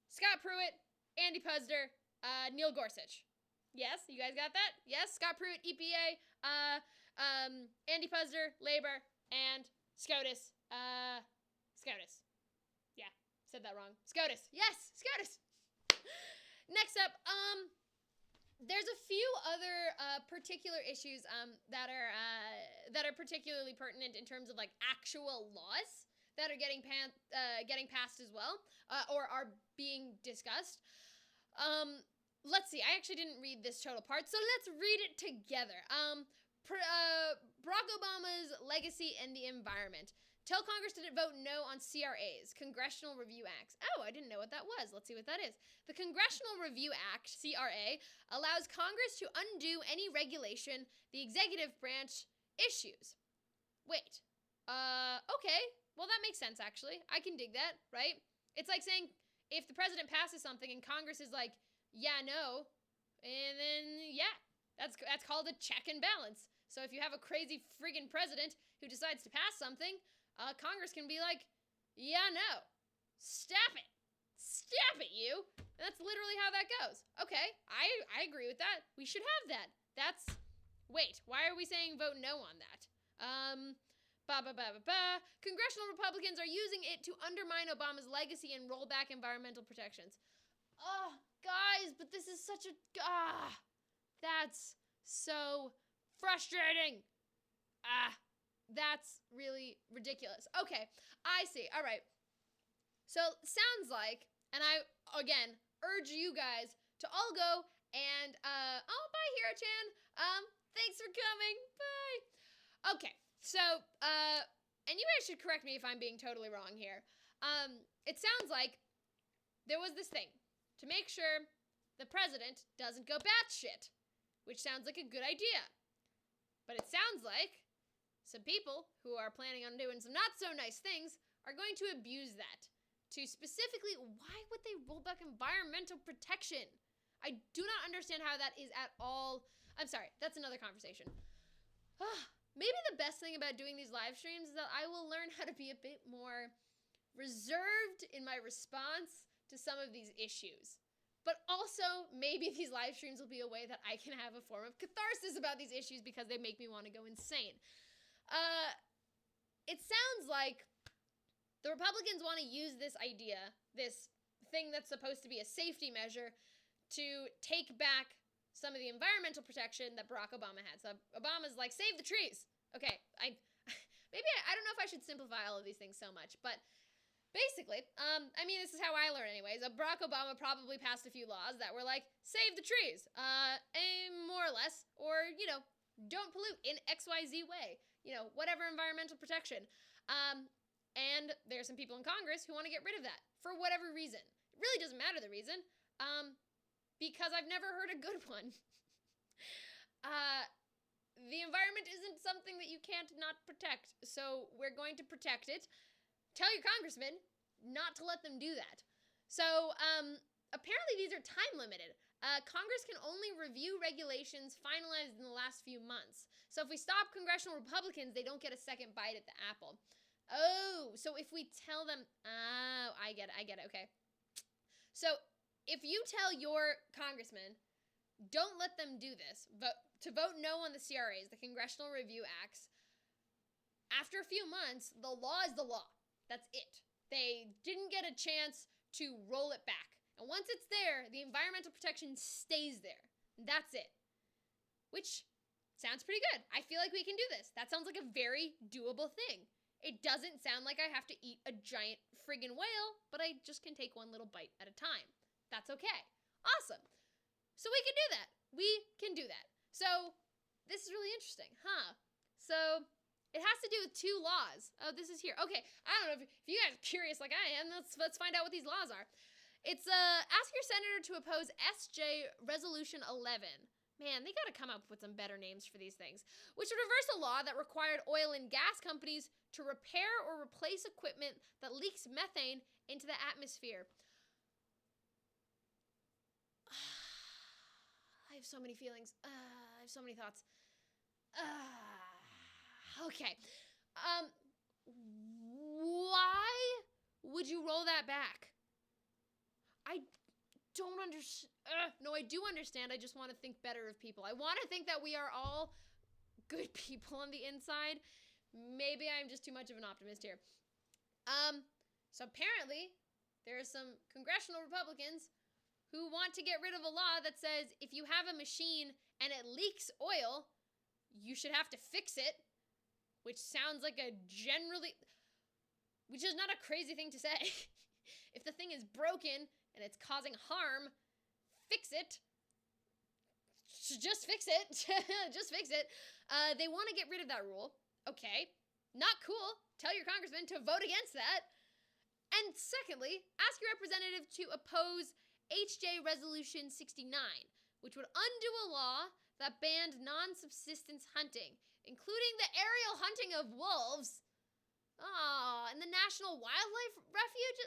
Scott Pruitt, Andy Puzder, Neil Gorsuch. Yes, you guys got that? Yes, Scott Pruitt, EPA, Andy Puzder, Labor, and SCOTUS. SCOTUS. Yeah, said that wrong. SCOTUS. Yes, SCOTUS. Next up, there's a few other particular issues that are particularly pertinent in terms of like actual laws that are getting passed as well, or are being discussed. Let's see. I actually didn't read this total part, so let's read it together. Barack Obama's legacy and the environment. Tell Congress to vote no on CRAs, Congressional Review Acts. Oh, I didn't know what that was. Let's see what that is. The Congressional Review Act, CRA, allows Congress to undo any regulation the executive branch issues. Wait. Okay. Well, that makes sense, actually. I can dig that, right? It's like saying if the president passes something and Congress is like, yeah, no, and then, yeah, that's called a check and balance. So if you have a crazy friggin' president who decides to pass something, Congress can be like, yeah, no, stop it, you. And that's literally how that goes. Okay, I agree with that. We should have that. Wait, why are we saying vote no on that? Congressional Republicans are using it to undermine Obama's legacy and roll back environmental protections. Oh, guys, but this is such a... that's so frustrating. That's really ridiculous. Okay, I see. All right. So, sounds like, and I, again, urge you guys to all go and, bye, Hiro-chan. Thanks for coming. Bye. Okay, so, and you guys should correct me if I'm being totally wrong here. It sounds like there was this thing to make sure the president doesn't go batshit, which sounds like a good idea. But it sounds like some people who are planning on doing some not so nice things are going to abuse that. To specifically, why would they roll back environmental protection? I do not understand how that is at all. I'm sorry, that's another conversation. Maybe the best thing about doing these live streams is that I will learn how to be a bit more reserved in my response to some of these issues. But also, maybe these live streams will be a way that I can have a form of catharsis about these issues because they make me want to go insane. It sounds like the Republicans want to use this idea, this thing that's supposed to be a safety measure, to take back some of the environmental protection that Barack Obama had. So Obama's like, save the trees. Okay, I don't know if I should simplify all of these things so much, but basically, this is how I learn anyways. Barack Obama probably passed a few laws that were like, save the trees, more or less, or, don't pollute in XYZ way, whatever environmental protection. And there's some people in Congress who want to get rid of that for whatever reason. It really doesn't matter the reason, because I've never heard a good one. The environment isn't something that you can't not protect, so we're going to protect it. Tell your congressman not to let them do that. So, apparently these are time limited. Congress can only review regulations finalized in the last few months. So if we stop congressional Republicans, they don't get a second bite at the apple. Oh, so if we tell them, I get it, okay. So if you tell your congressman, don't let them do this, vote no on the CRAs, the Congressional Review Acts, after a few months, the law is the law. That's it. They didn't get a chance to roll it back. And once it's there, the environmental protection stays there. That's it. Which sounds pretty good. I feel like we can do this. That sounds like a very doable thing. It doesn't sound like I have to eat a giant friggin' whale, but I just can take one little bite at a time. That's okay. Awesome. So we can do that. We can do that. So this is really interesting, huh? So it has to do with two laws. Oh, this is here. Okay, I don't know if you guys are curious like I am. Let's find out what these laws are. It's ask your senator to oppose SJ Resolution 11. Man, they gotta come up with some better names for these things. Which would reverse a law that required oil and gas companies to repair or replace equipment that leaks methane into the atmosphere. I have so many feelings. I have so many thoughts. Okay. Why would you roll that back? I don't understand. No, I do understand. I just want to think better of people. I want to think that we are all good people on the inside. Maybe I'm just too much of an optimist here. So apparently there are some congressional Republicans who want to get rid of a law that says if you have a machine and it leaks oil, you should have to fix it, which sounds like which is not a crazy thing to say. If the thing is broken and it's causing harm, fix it. Just fix it. Just fix it. They want to get rid of that rule. Okay. Not cool. Tell your congressman to vote against that. And secondly, ask your representative to oppose HJ Resolution 69, which would undo a law that banned non-subsistence hunting, including the aerial hunting of wolves. And the National Wildlife Refuge.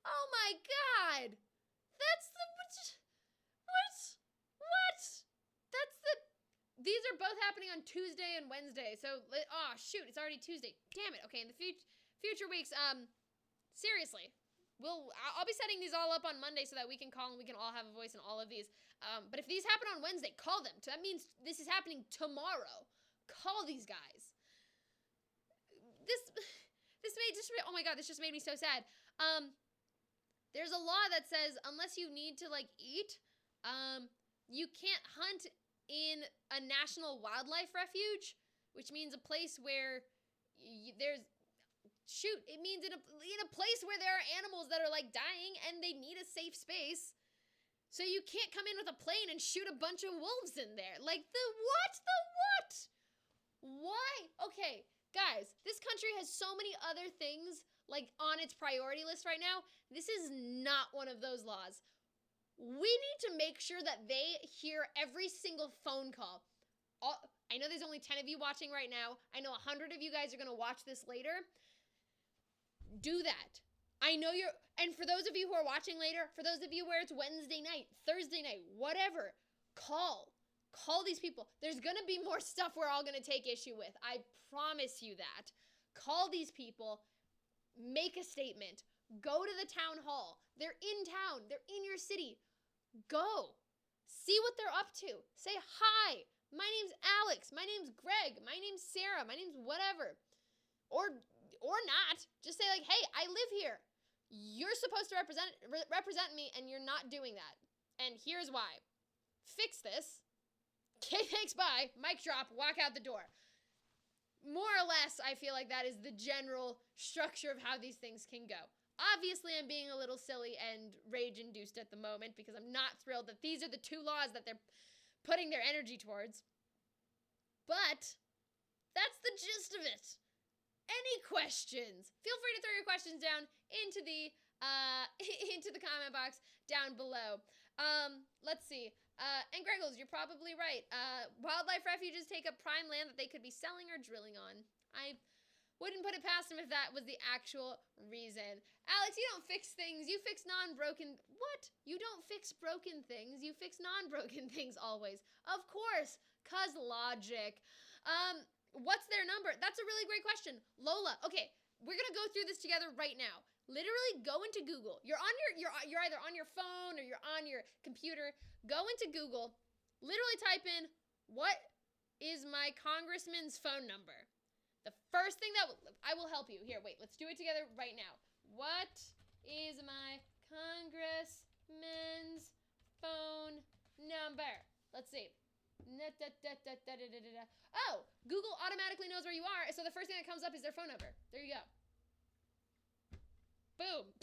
Oh my God. That's the... What? These are both happening on Tuesday and Wednesday. So, shoot, it's already Tuesday. Damn it. Okay, in the future weeks, seriously, I'll be setting these all up on Monday so that we can call and we can all have a voice in all of these. But if these happen on Wednesday, call them. So that means this is happening tomorrow. Call these guys. This made just, oh my God, this just made me so sad. There's a law that says unless you need to eat, you can't hunt in a national wildlife refuge, which means a place where it means in a place where there are animals that are dying and they need a safe space. So you can't come in with a plane and shoot a bunch of wolves in there. The what? Why? Okay, guys, this country has so many other things on its priority list right now. This is not one of those laws. We need to make sure that they hear every single phone call. I know there's only 10 of you watching right now. I know 100 of you guys are going to watch this later. Do that. I know and for those of you who are watching later, for those of you where it's Wednesday night, Thursday night, whatever, call these people. There's going to be more stuff we're all going to take issue with. I promise you that. Call these people, make a statement, go to the town hall. They're in town, they're in your city. Go. See what they're up to. Say, hi, my name's Alex, my name's Greg, my name's Sarah, my name's whatever. Or not. Just say hey, I live here. You're supposed to represent me and you're not doing that. And here's why. Fix this. Okay, thanks, bye. Mic drop, walk out the door. More or less, I feel like that is the general structure of how these things can go. Obviously, I'm being a little silly and rage-induced at the moment because I'm not thrilled that these are the two laws that they're putting their energy towards. But that's the gist of it. Any questions? Feel free to throw your questions down into the into the comment box down below. Let's see. And Greggles, you're probably right. Wildlife refuges take up prime land that they could be selling or drilling on. I wouldn't put it past them if that was the actual reason. Alex, you don't fix things. You fix non-broken... What? You don't fix broken things. You fix non-broken things always. Of course. 'Cause logic. What's their number? That's a really great question. Lola, okay, we're gonna go through this together right now. Literally go into Google. You're either on your phone or you're on your computer. Go into Google. Literally type in, what is my congressman's phone number? The first thing that I will help you. Here, wait, let's do it together right now. What is my congressman's phone number? Let's see. Oh, Google automatically knows where you are, so the first thing that comes up is their phone number. There you go. Boom.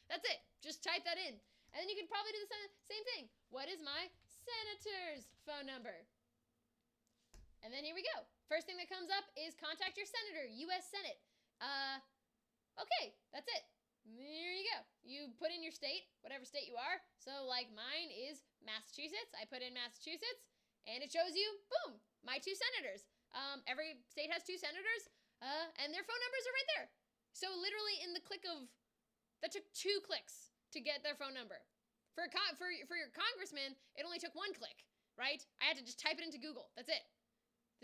That's it. Just type that in. And then you can probably do the same thing. What is my senator's phone number? And then here we go. First thing that comes up is contact your senator, U.S. Senate. Okay, that's it. There you go. You put in your state, whatever state you are. So, like, mine is Massachusetts. I put in Massachusetts, and it shows you, boom, my 2 senators. Every state has 2 senators, and their phone numbers are right there. So, literally, in the click of... That took 2 clicks to get their phone number. For your congressman, it only took 1 click, right? I had to just type it into Google. That's it.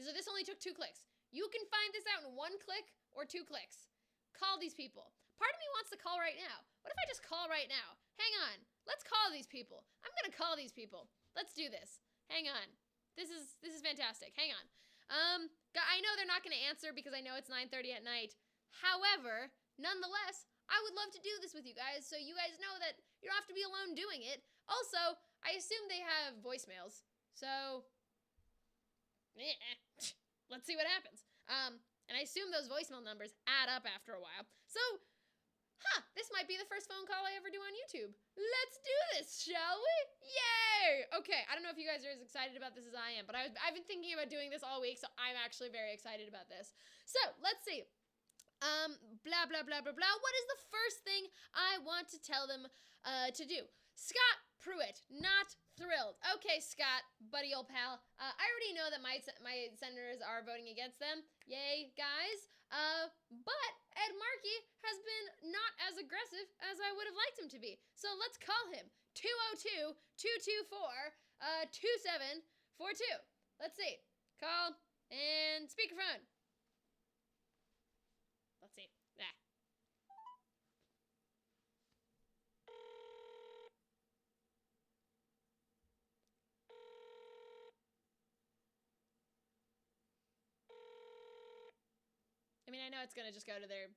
So this only took 2 clicks. You can find this out in 1 click or 2 clicks. Call these people. Part of me wants to call right now. What if I just call right now? Hang on. Let's call these people. I'm going to call these people. Let's do this. Hang on. This is fantastic. Hang on. I know they're not going to answer because I know it's 9:30 at night. However, nonetheless, I would love to do this with you guys so you guys know that you don't have to be alone doing it. Also, I assume they have voicemails. So, let's see what happens. And I assume those voicemail numbers add up after a while. So, this might be the first phone call I ever do on YouTube. Let's do this, shall we? Yay! Okay, I don't know if you guys are as excited about this as I am, but I've been thinking about doing this all week, so I'm actually very excited about this. So, let's see. Blah, blah, blah, blah, blah. What is the first thing I want to tell them to do? Scott Pruitt, not thrilled. Okay, Scott, buddy old pal. I already know that my senators are voting against them. Yay, guys. But Ed Markey has been not as aggressive as I would have liked him to be. So let's call him. 202-224-2742. Let's see. Call and speakerphone. Let's see. I mean, I know it's gonna just go to their,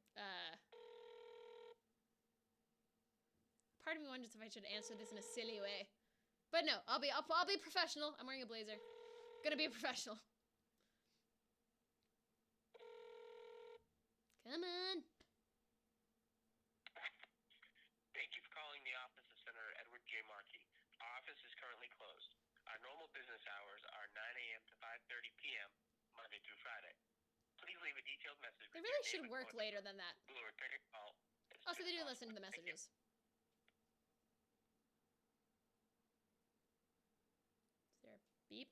part of me wonders if I should answer this in a silly way. But no, I'll be professional. I'm wearing a blazer. Gonna be a professional. Come on. Thank you for calling the office of Senator Edward J. Markey. Our office is currently closed. Our normal business hours are 9 a.m. to 5:30 p.m. Monday through Friday. Please leave a detailed message. They really should work later than that. We will return your call. Oh, so they do listen to the messages. Is there a beep?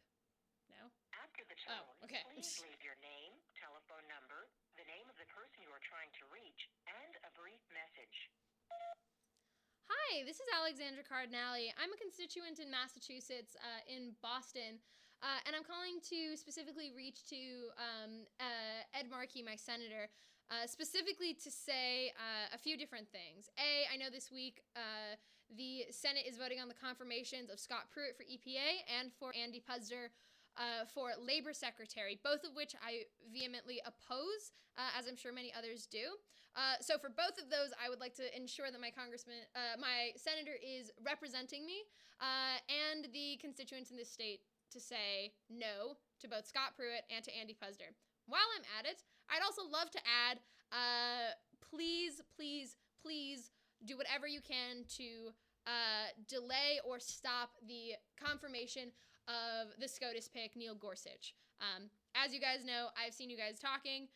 No? After the tone, okay. Please leave your name, telephone number, the name of the person you are trying to reach, and a brief message. Hi, this is Alexandra Cardinale. I'm a constituent in Massachusetts, in Boston, and I'm calling to specifically reach to Ed Markey, my senator, specifically to say a few different things. I know this week the Senate is voting on the confirmations of Scott Pruitt for EPA and for Andy Puzder for Labor Secretary, both of which I vehemently oppose, as I'm sure many others do. So for both of those, I would like to ensure that my senator is representing me and the constituents in this state to say no to both Scott Pruitt and to Andy Puzder. While I'm at it, I'd also love to add, please, please, please do whatever you can to delay or stop the confirmation of the SCOTUS pick, Neil Gorsuch. As you guys know, I've seen you guys talking.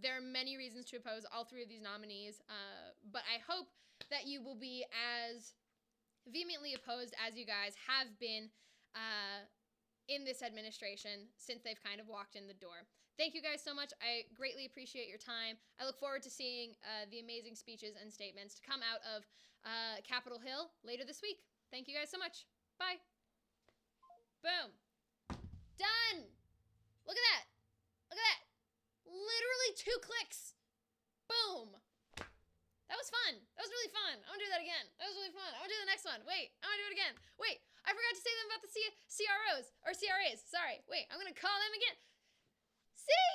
There are many reasons to oppose all 3 of these nominees, but I hope that you will be as vehemently opposed as you guys have been in this administration since they've kind of walked in the door. Thank you guys so much. I greatly appreciate your time. I look forward to seeing the amazing speeches and statements to come out of Capitol Hill later this week. Thank you guys so much. Bye. Boom. Done. Look at that. Look at that. Literally 2 clicks. Boom. That was fun. That was really fun. I want to do that again. That was really fun. I want to do the next one. Wait, I want to do it again. Wait, I forgot to say them about the CROs, or CRAs. Sorry. Wait, I'm going to call them again. See,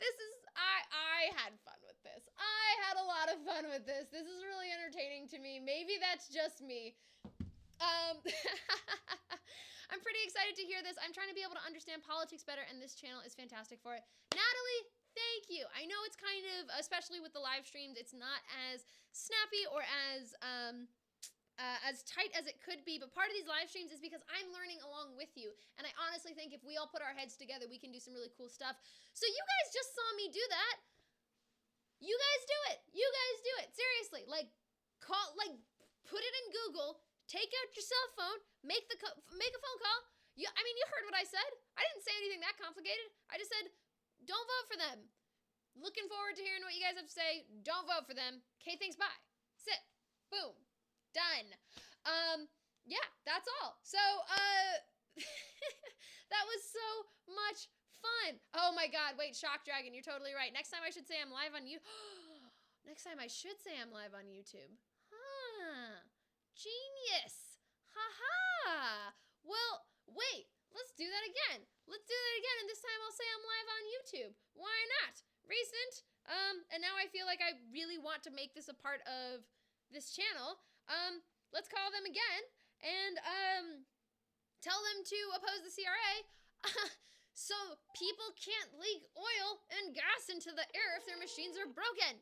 this is, I had fun with this. I had a lot of fun with this. This is really entertaining to me. Maybe that's just me. I'm pretty excited to hear this. I'm trying to be able to understand politics better, and this channel is fantastic for it. Natalie, thank you. I know it's kind of, especially with the live streams, it's not as snappy or as tight as it could be, but part of these live streams is because I'm learning along with you, and I honestly think if we all put our heads together, we can do some really cool stuff. So you guys just saw me do that. You guys do it. You guys do it. Seriously, put it in Google, take out your cell phone, make a phone call. You heard what I said. I didn't say anything that complicated. I just said, don't vote for them. Looking forward to hearing what you guys have to say. Don't vote for them. Okay, thanks, bye. Sit. Boom. Done. Yeah, that's all. So, that was so much fun. Oh my God, wait, Shock Dragon, you're totally right. Next time I should say I'm live on Next time I should say I'm live on YouTube. Huh. Genius. Ha-ha. Well, wait, let's do that again. Let's do that again, and this time I'll say I'm live on YouTube. Why not? Recent. And now I feel like I really want to make this a part of this channel. Let's call them again and tell them to oppose the CRA so people can't leak oil and gas into the air if their machines are broken,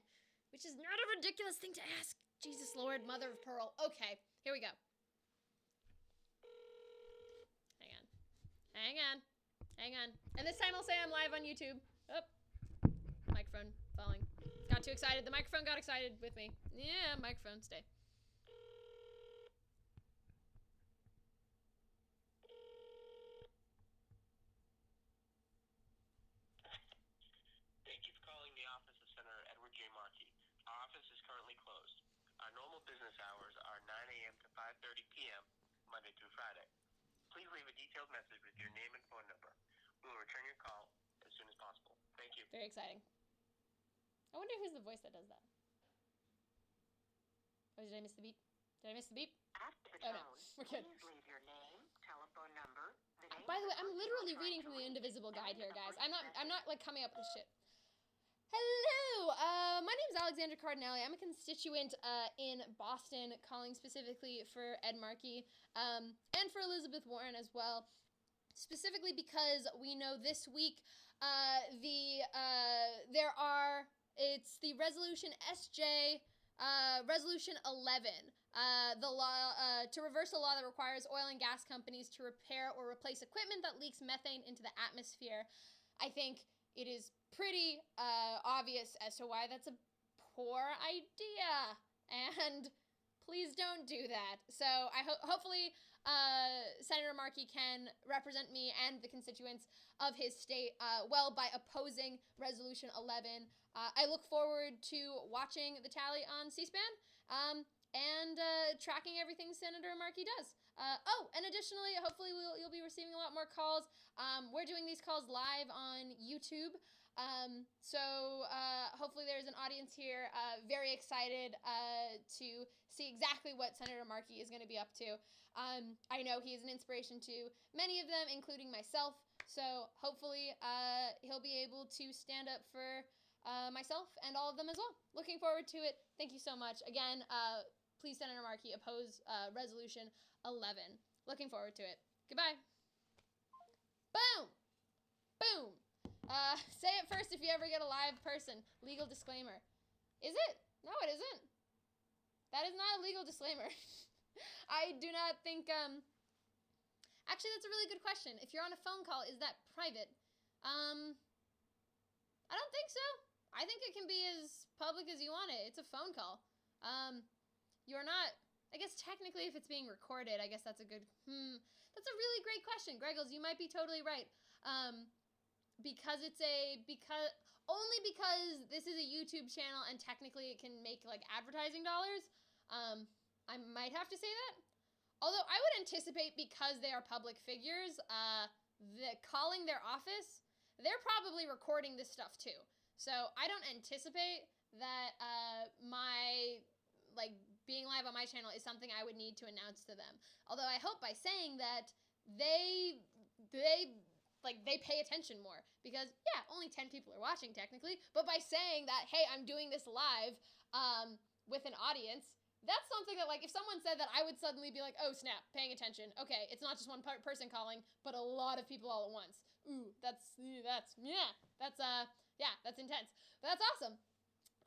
which is not a ridiculous thing to ask. Jesus Lord, Mother of Pearl. Okay, here we go. Hang on. And this time I'll say I'm live on YouTube. Oh, microphone falling. Got too excited. The microphone got excited with me. Yeah, microphone, stay. Thank you for calling the office of Senator Edward J. Markey. Our office is currently closed. Our normal business hours are 9 a.m. to 5:30 p.m., Monday through Friday. Please leave a detailed message with your name and phone number. We will return your call as soon as possible. Thank you. Very exciting. I wonder who's the voice that does that. Oh, did I miss the beep? Did I miss the beep? After the Oh, no. tone, We're good. please leave your name, telephone number, the name By the way, of I'm person literally you're trying reading to from the reach, Indivisible guide and here, a guys. brief I'm not message. like coming up with shit. Hello, my name is Alexandra Cardinale. I'm a constituent in Boston, calling specifically for Ed Markey and for Elizabeth Warren as well. Specifically because we know this week it's the resolution SJ resolution 11, the law to reverse a law that requires oil and gas companies to repair or replace equipment that leaks methane into the atmosphere. I think it is pretty obvious as to why that's a poor idea, and please don't do that. So I hopefully Senator Markey can represent me and the constituents of his state well by opposing Resolution 11. I look forward to watching the tally on C-SPAN and tracking everything Senator Markey does. And additionally, hopefully you'll be receiving a lot more calls. We're doing these calls live on YouTube. So hopefully there's an audience here very excited to see exactly what Senator Markey is going to be up to. I know he is an inspiration to many of them, including myself. So hopefully he'll be able to stand up for myself and all of them as well. Looking forward to it. Thank you so much. Again, please, Senator Markey, oppose Resolution 11. Looking forward to it. Goodbye. Boom. Boom. Say it first if you ever get a live person. Legal disclaimer. Is it? No, it isn't. That is not a legal disclaimer. I do not think, actually, that's a really good question. If you're on a phone call, is that private? I don't think so. I think it can be as public as you want it. It's a phone call. You're not, I guess technically if it's being recorded, I guess that's a good, that's a really great question. Greggles, you might be totally right. Because only because this is a YouTube channel and technically it can make like advertising dollars, I might have to say that. Although I would anticipate because they are public figures, calling their office, they're probably recording this stuff too. So I don't anticipate that my like being live on my channel is something I would need to announce to them. Although I hope by saying that they pay attention more because yeah, only 10 people are watching technically, but by saying that, hey, I'm doing this live with an audience, that's something that like if someone said that, I would suddenly be like, oh snap, paying attention. Okay, it's not just one person calling, but a lot of people all at once. Ooh, that's intense. But that's awesome.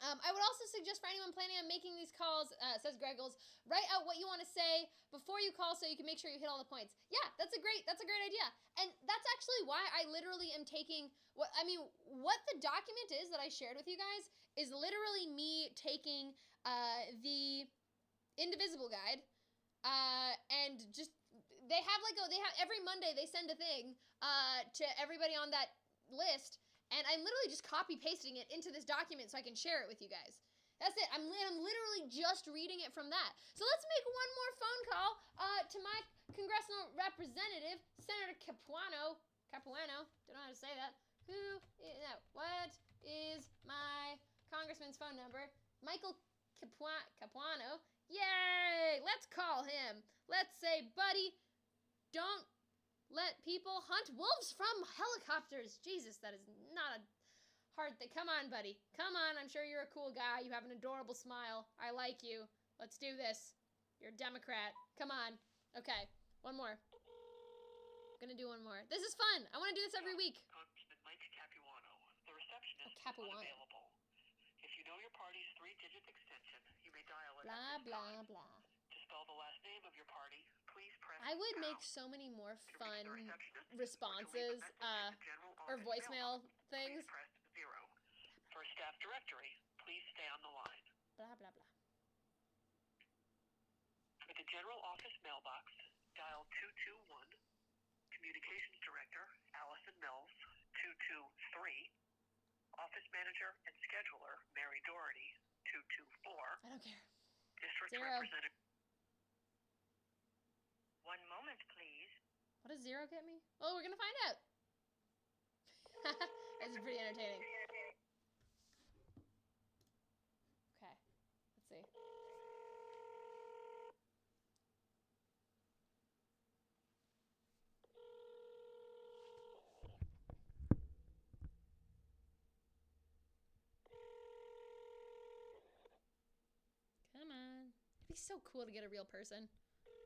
I would also suggest for anyone planning on making these calls, says Greggles, write out what you want to say before you call so you can make sure you hit all the points. Yeah, that's a great idea. And that's actually why I literally am taking what the document is that I shared with you guys is literally me taking the Indivisible guide and just they have every Monday they send a thing to everybody on that list. And I'm literally just copy pasting it into this document so I can share it with you guys. That's it. I'm literally just reading it from that. So let's make one more phone call to my congressional representative, Senator Capuano. Don't know how to say that. What is my congressman's phone number? Michael Capuano. Yay! Let's call him. Let's say, buddy, don't let people hunt wolves from helicopters. Jesus, that is not a hard thing. Come on, buddy. Come on. I'm sure you're a cool guy. You have an adorable smile. I like you. Let's do this. You're a Democrat. Come on. Okay. One more. I'm going to do one more. This is fun. I want to do this every week. Congressman Mike Capuano. The receptionist is Capuano. unavailable. If you know your party's 3-digit extension, you may dial it Blah, at this blah, time. blah. To spell the last name of your party, please press I would make pound. so many more To reach fun the receptionist, responses to leave a message in the general or office voicemail mailbox, things. Please press 0. For a staff directory, please stay on the line. Blah, blah, blah. For the general office mailbox, dial 221. Communications Director, Allison Mills, 223. Office Manager and Scheduler, Mary Doherty, 224. I don't care. District 0. Representative. One moment, please. What does 0 get me? Well, we're going to find out. This is pretty entertaining. Okay. Let's see. Come on. It'd be so cool to get a real person.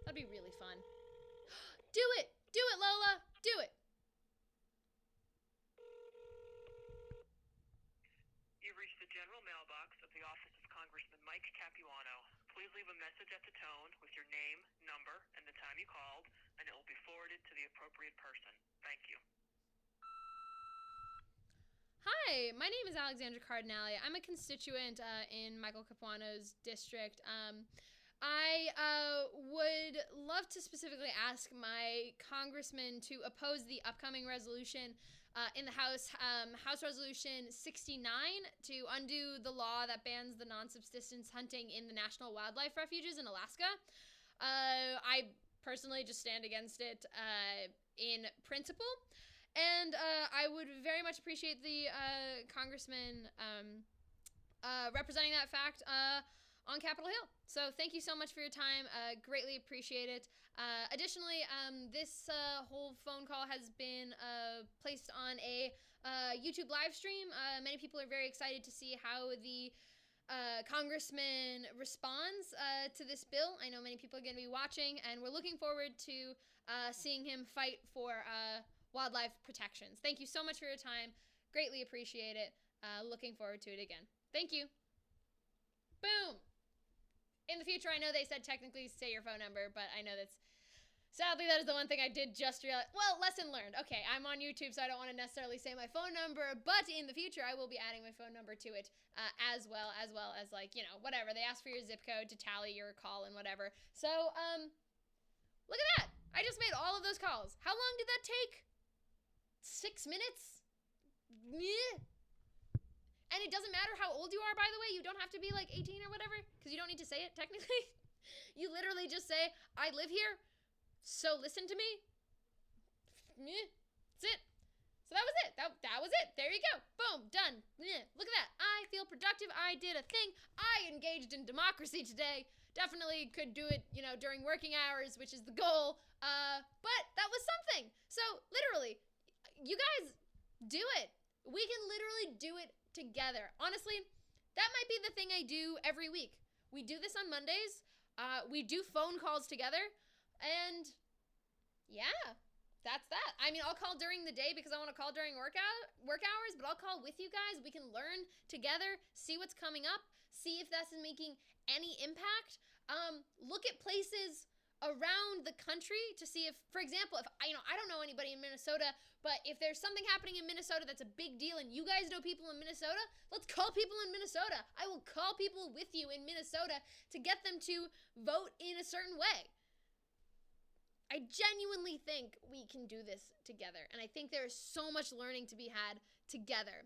That'd be really fun. Do it! Do it, Lola! Do it! You've reached the general mailbox of the office of Congressman Mike Capuano. Please leave a message at the tone with your name, number, and the time you called, and it will be forwarded to the appropriate person. Thank you. Hi, my name is Alexandra Cardinale. I'm a constituent in Michael Capuano's district. I would love to specifically ask my congressman to oppose the upcoming resolution in the House, House Resolution 69, to undo the law that bans the non-subsistence hunting in the National Wildlife Refuges in Alaska. I personally just stand against it in principle. And I would very much appreciate the congressman representing that fact on Capitol Hill. So thank you so much for your time. Greatly appreciate it. Additionally, this whole phone call has been placed on a YouTube live stream. Many people are very excited to see how the congressman responds to this bill. I know many people are going to be watching, and we're looking forward to seeing him fight for wildlife protections. Thank you so much for your time. Greatly appreciate it. Looking forward to it again. Thank you. Boom. In the future, I know they said technically say your phone number, but I know that's Sadly, that is the one thing I did just realize. Well, lesson learned. Okay, I'm on YouTube, so I don't want to necessarily say my phone number, but in the future, I will be adding my phone number to it as well as like, whatever. They ask for your zip code to tally your call and whatever. So, look at that. I just made all of those calls. How long did that take? 6 minutes? Meh. And it doesn't matter how old you are, by the way. You don't have to be like 18 or whatever, because you don't need to say it, technically. You literally just say, I live here, so listen to me. That's it. So that was it. That was it. There you go. Boom. Done. Look at that. I feel productive. I did a thing. I engaged in democracy today. Definitely could do it, during working hours, which is the goal. But that was something. So literally, you guys do it. We can literally do it together. Honestly, that might be the thing I do every week. We do this on Mondays. We do phone calls together. And yeah, that's that. I mean, I'll call during the day because I want to call during work hours, but I'll call with you guys. We can learn together, see what's coming up, see if that's making any impact. Look at places around the country to see if, for example, if I don't know anybody in Minnesota, but if there's something happening in Minnesota that's a big deal and you guys know people in Minnesota, let's call people in Minnesota. I will call people with you in Minnesota to get them to vote in a certain way. I genuinely think we can do this together, and I think there is so much learning to be had together.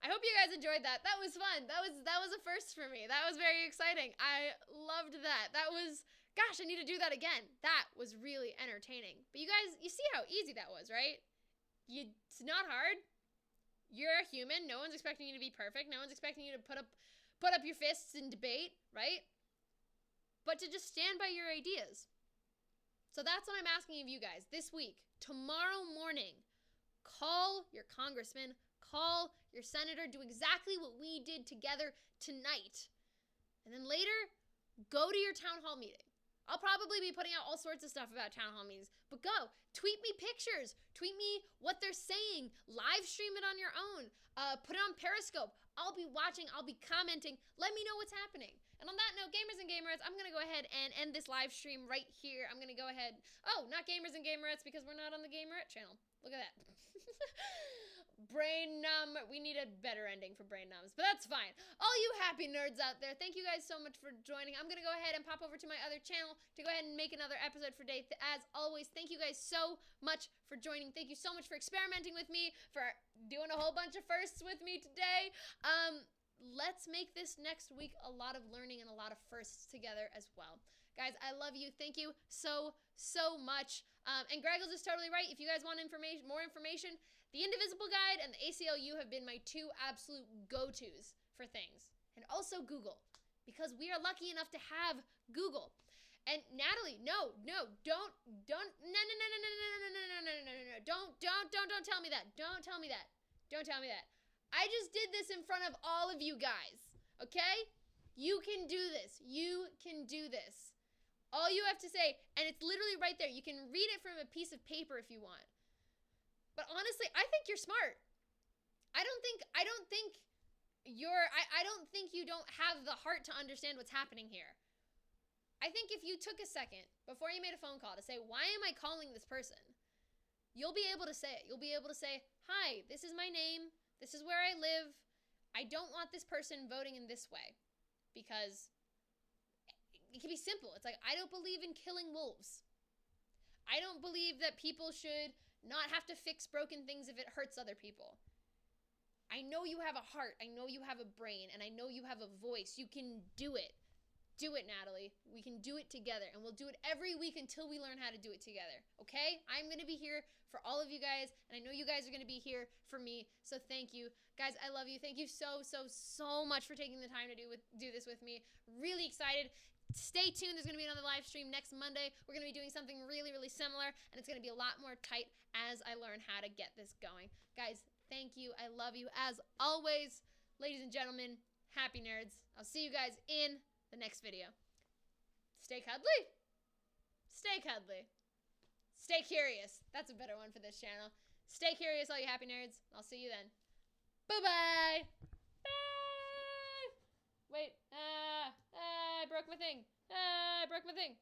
I hope you guys enjoyed that. That was fun. That was a first for me. That was very exciting. I loved that. Gosh, I need to do that again. That was really entertaining. But you guys, you see how easy that was, right? It's not hard. You're a human. No one's expecting you to be perfect. No one's expecting you to put up your fists and debate, right? But to just stand by your ideas. So that's what I'm asking of you guys this week. Tomorrow morning, call your congressman, call your senator, do exactly what we did together tonight. And then later, go to your town hall meeting. I'll probably be putting out all sorts of stuff about town hall meetings, but go. Tweet me pictures. Tweet me what they're saying. Live stream it on your own. Put it on Periscope. I'll be watching. I'll be commenting. Let me know what's happening. And on that note, gamers and gamerettes, I'm going to go ahead and end this live stream right here. I'm going to go ahead. Oh, not gamers and gamerettes because we're not on the Gamerette channel. Look at that. Brain numb. We need a better ending for brain numbs, but that's fine. All you happy nerds out there, thank you guys so much for joining. I'm going to go ahead and pop over to my other channel to go ahead and make another episode for day. As always, thank you guys so much for joining. Thank you so much for experimenting with me, for doing a whole bunch of firsts with me today. Let's make this next week a lot of learning and a lot of firsts together as well. Guys, I love you. Thank you so much. And Greggles is totally right. If you guys want more information, the Indivisible Guide and the ACLU have been my two absolute go-tos for things. And also Google, because we are lucky enough to have Google. And Natalie, don't tell me that. Don't tell me that. Don't tell me that. I just did this in front of all of you guys, okay? You can do this. You can do this. All you have to say, and it's literally right there. You can read it from a piece of paper if you want. But honestly, I think you're smart. I don't think you don't have the heart to understand what's happening here. I think if you took a second before you made a phone call to say, why am I calling this person? You'll be able to say it. You'll be able to say, hi, this is my name. This is where I live. I don't want this person voting in this way because it can be simple. It's like, I don't believe in killing wolves. I don't believe that people should not have to fix broken things if it hurts other people. I know you have a heart. I know you have a brain, and I know you have a voice. You can do it. Do it, Natalie. We can do it together, and we'll do it every week until we learn how to do it together, okay? I'm going to be here for all of you guys, and I know you guys are going to be here for me, so thank you. Guys, I love you. Thank you so much for taking the time to do this with me. Really excited. Stay tuned. There's going to be another live stream next Monday. We're going to be doing something really similar, and it's going to be a lot more tight as I learn how to get this going. Guys, thank you. I love you. As always, ladies and gentlemen, happy nerds. I'll see you guys in the next video. Stay cuddly. Stay cuddly. Stay curious. That's a better one for this channel. Stay curious, all you happy nerds. I'll see you then. Bye-bye. Bye. Wait. I broke my thing. I broke my thing.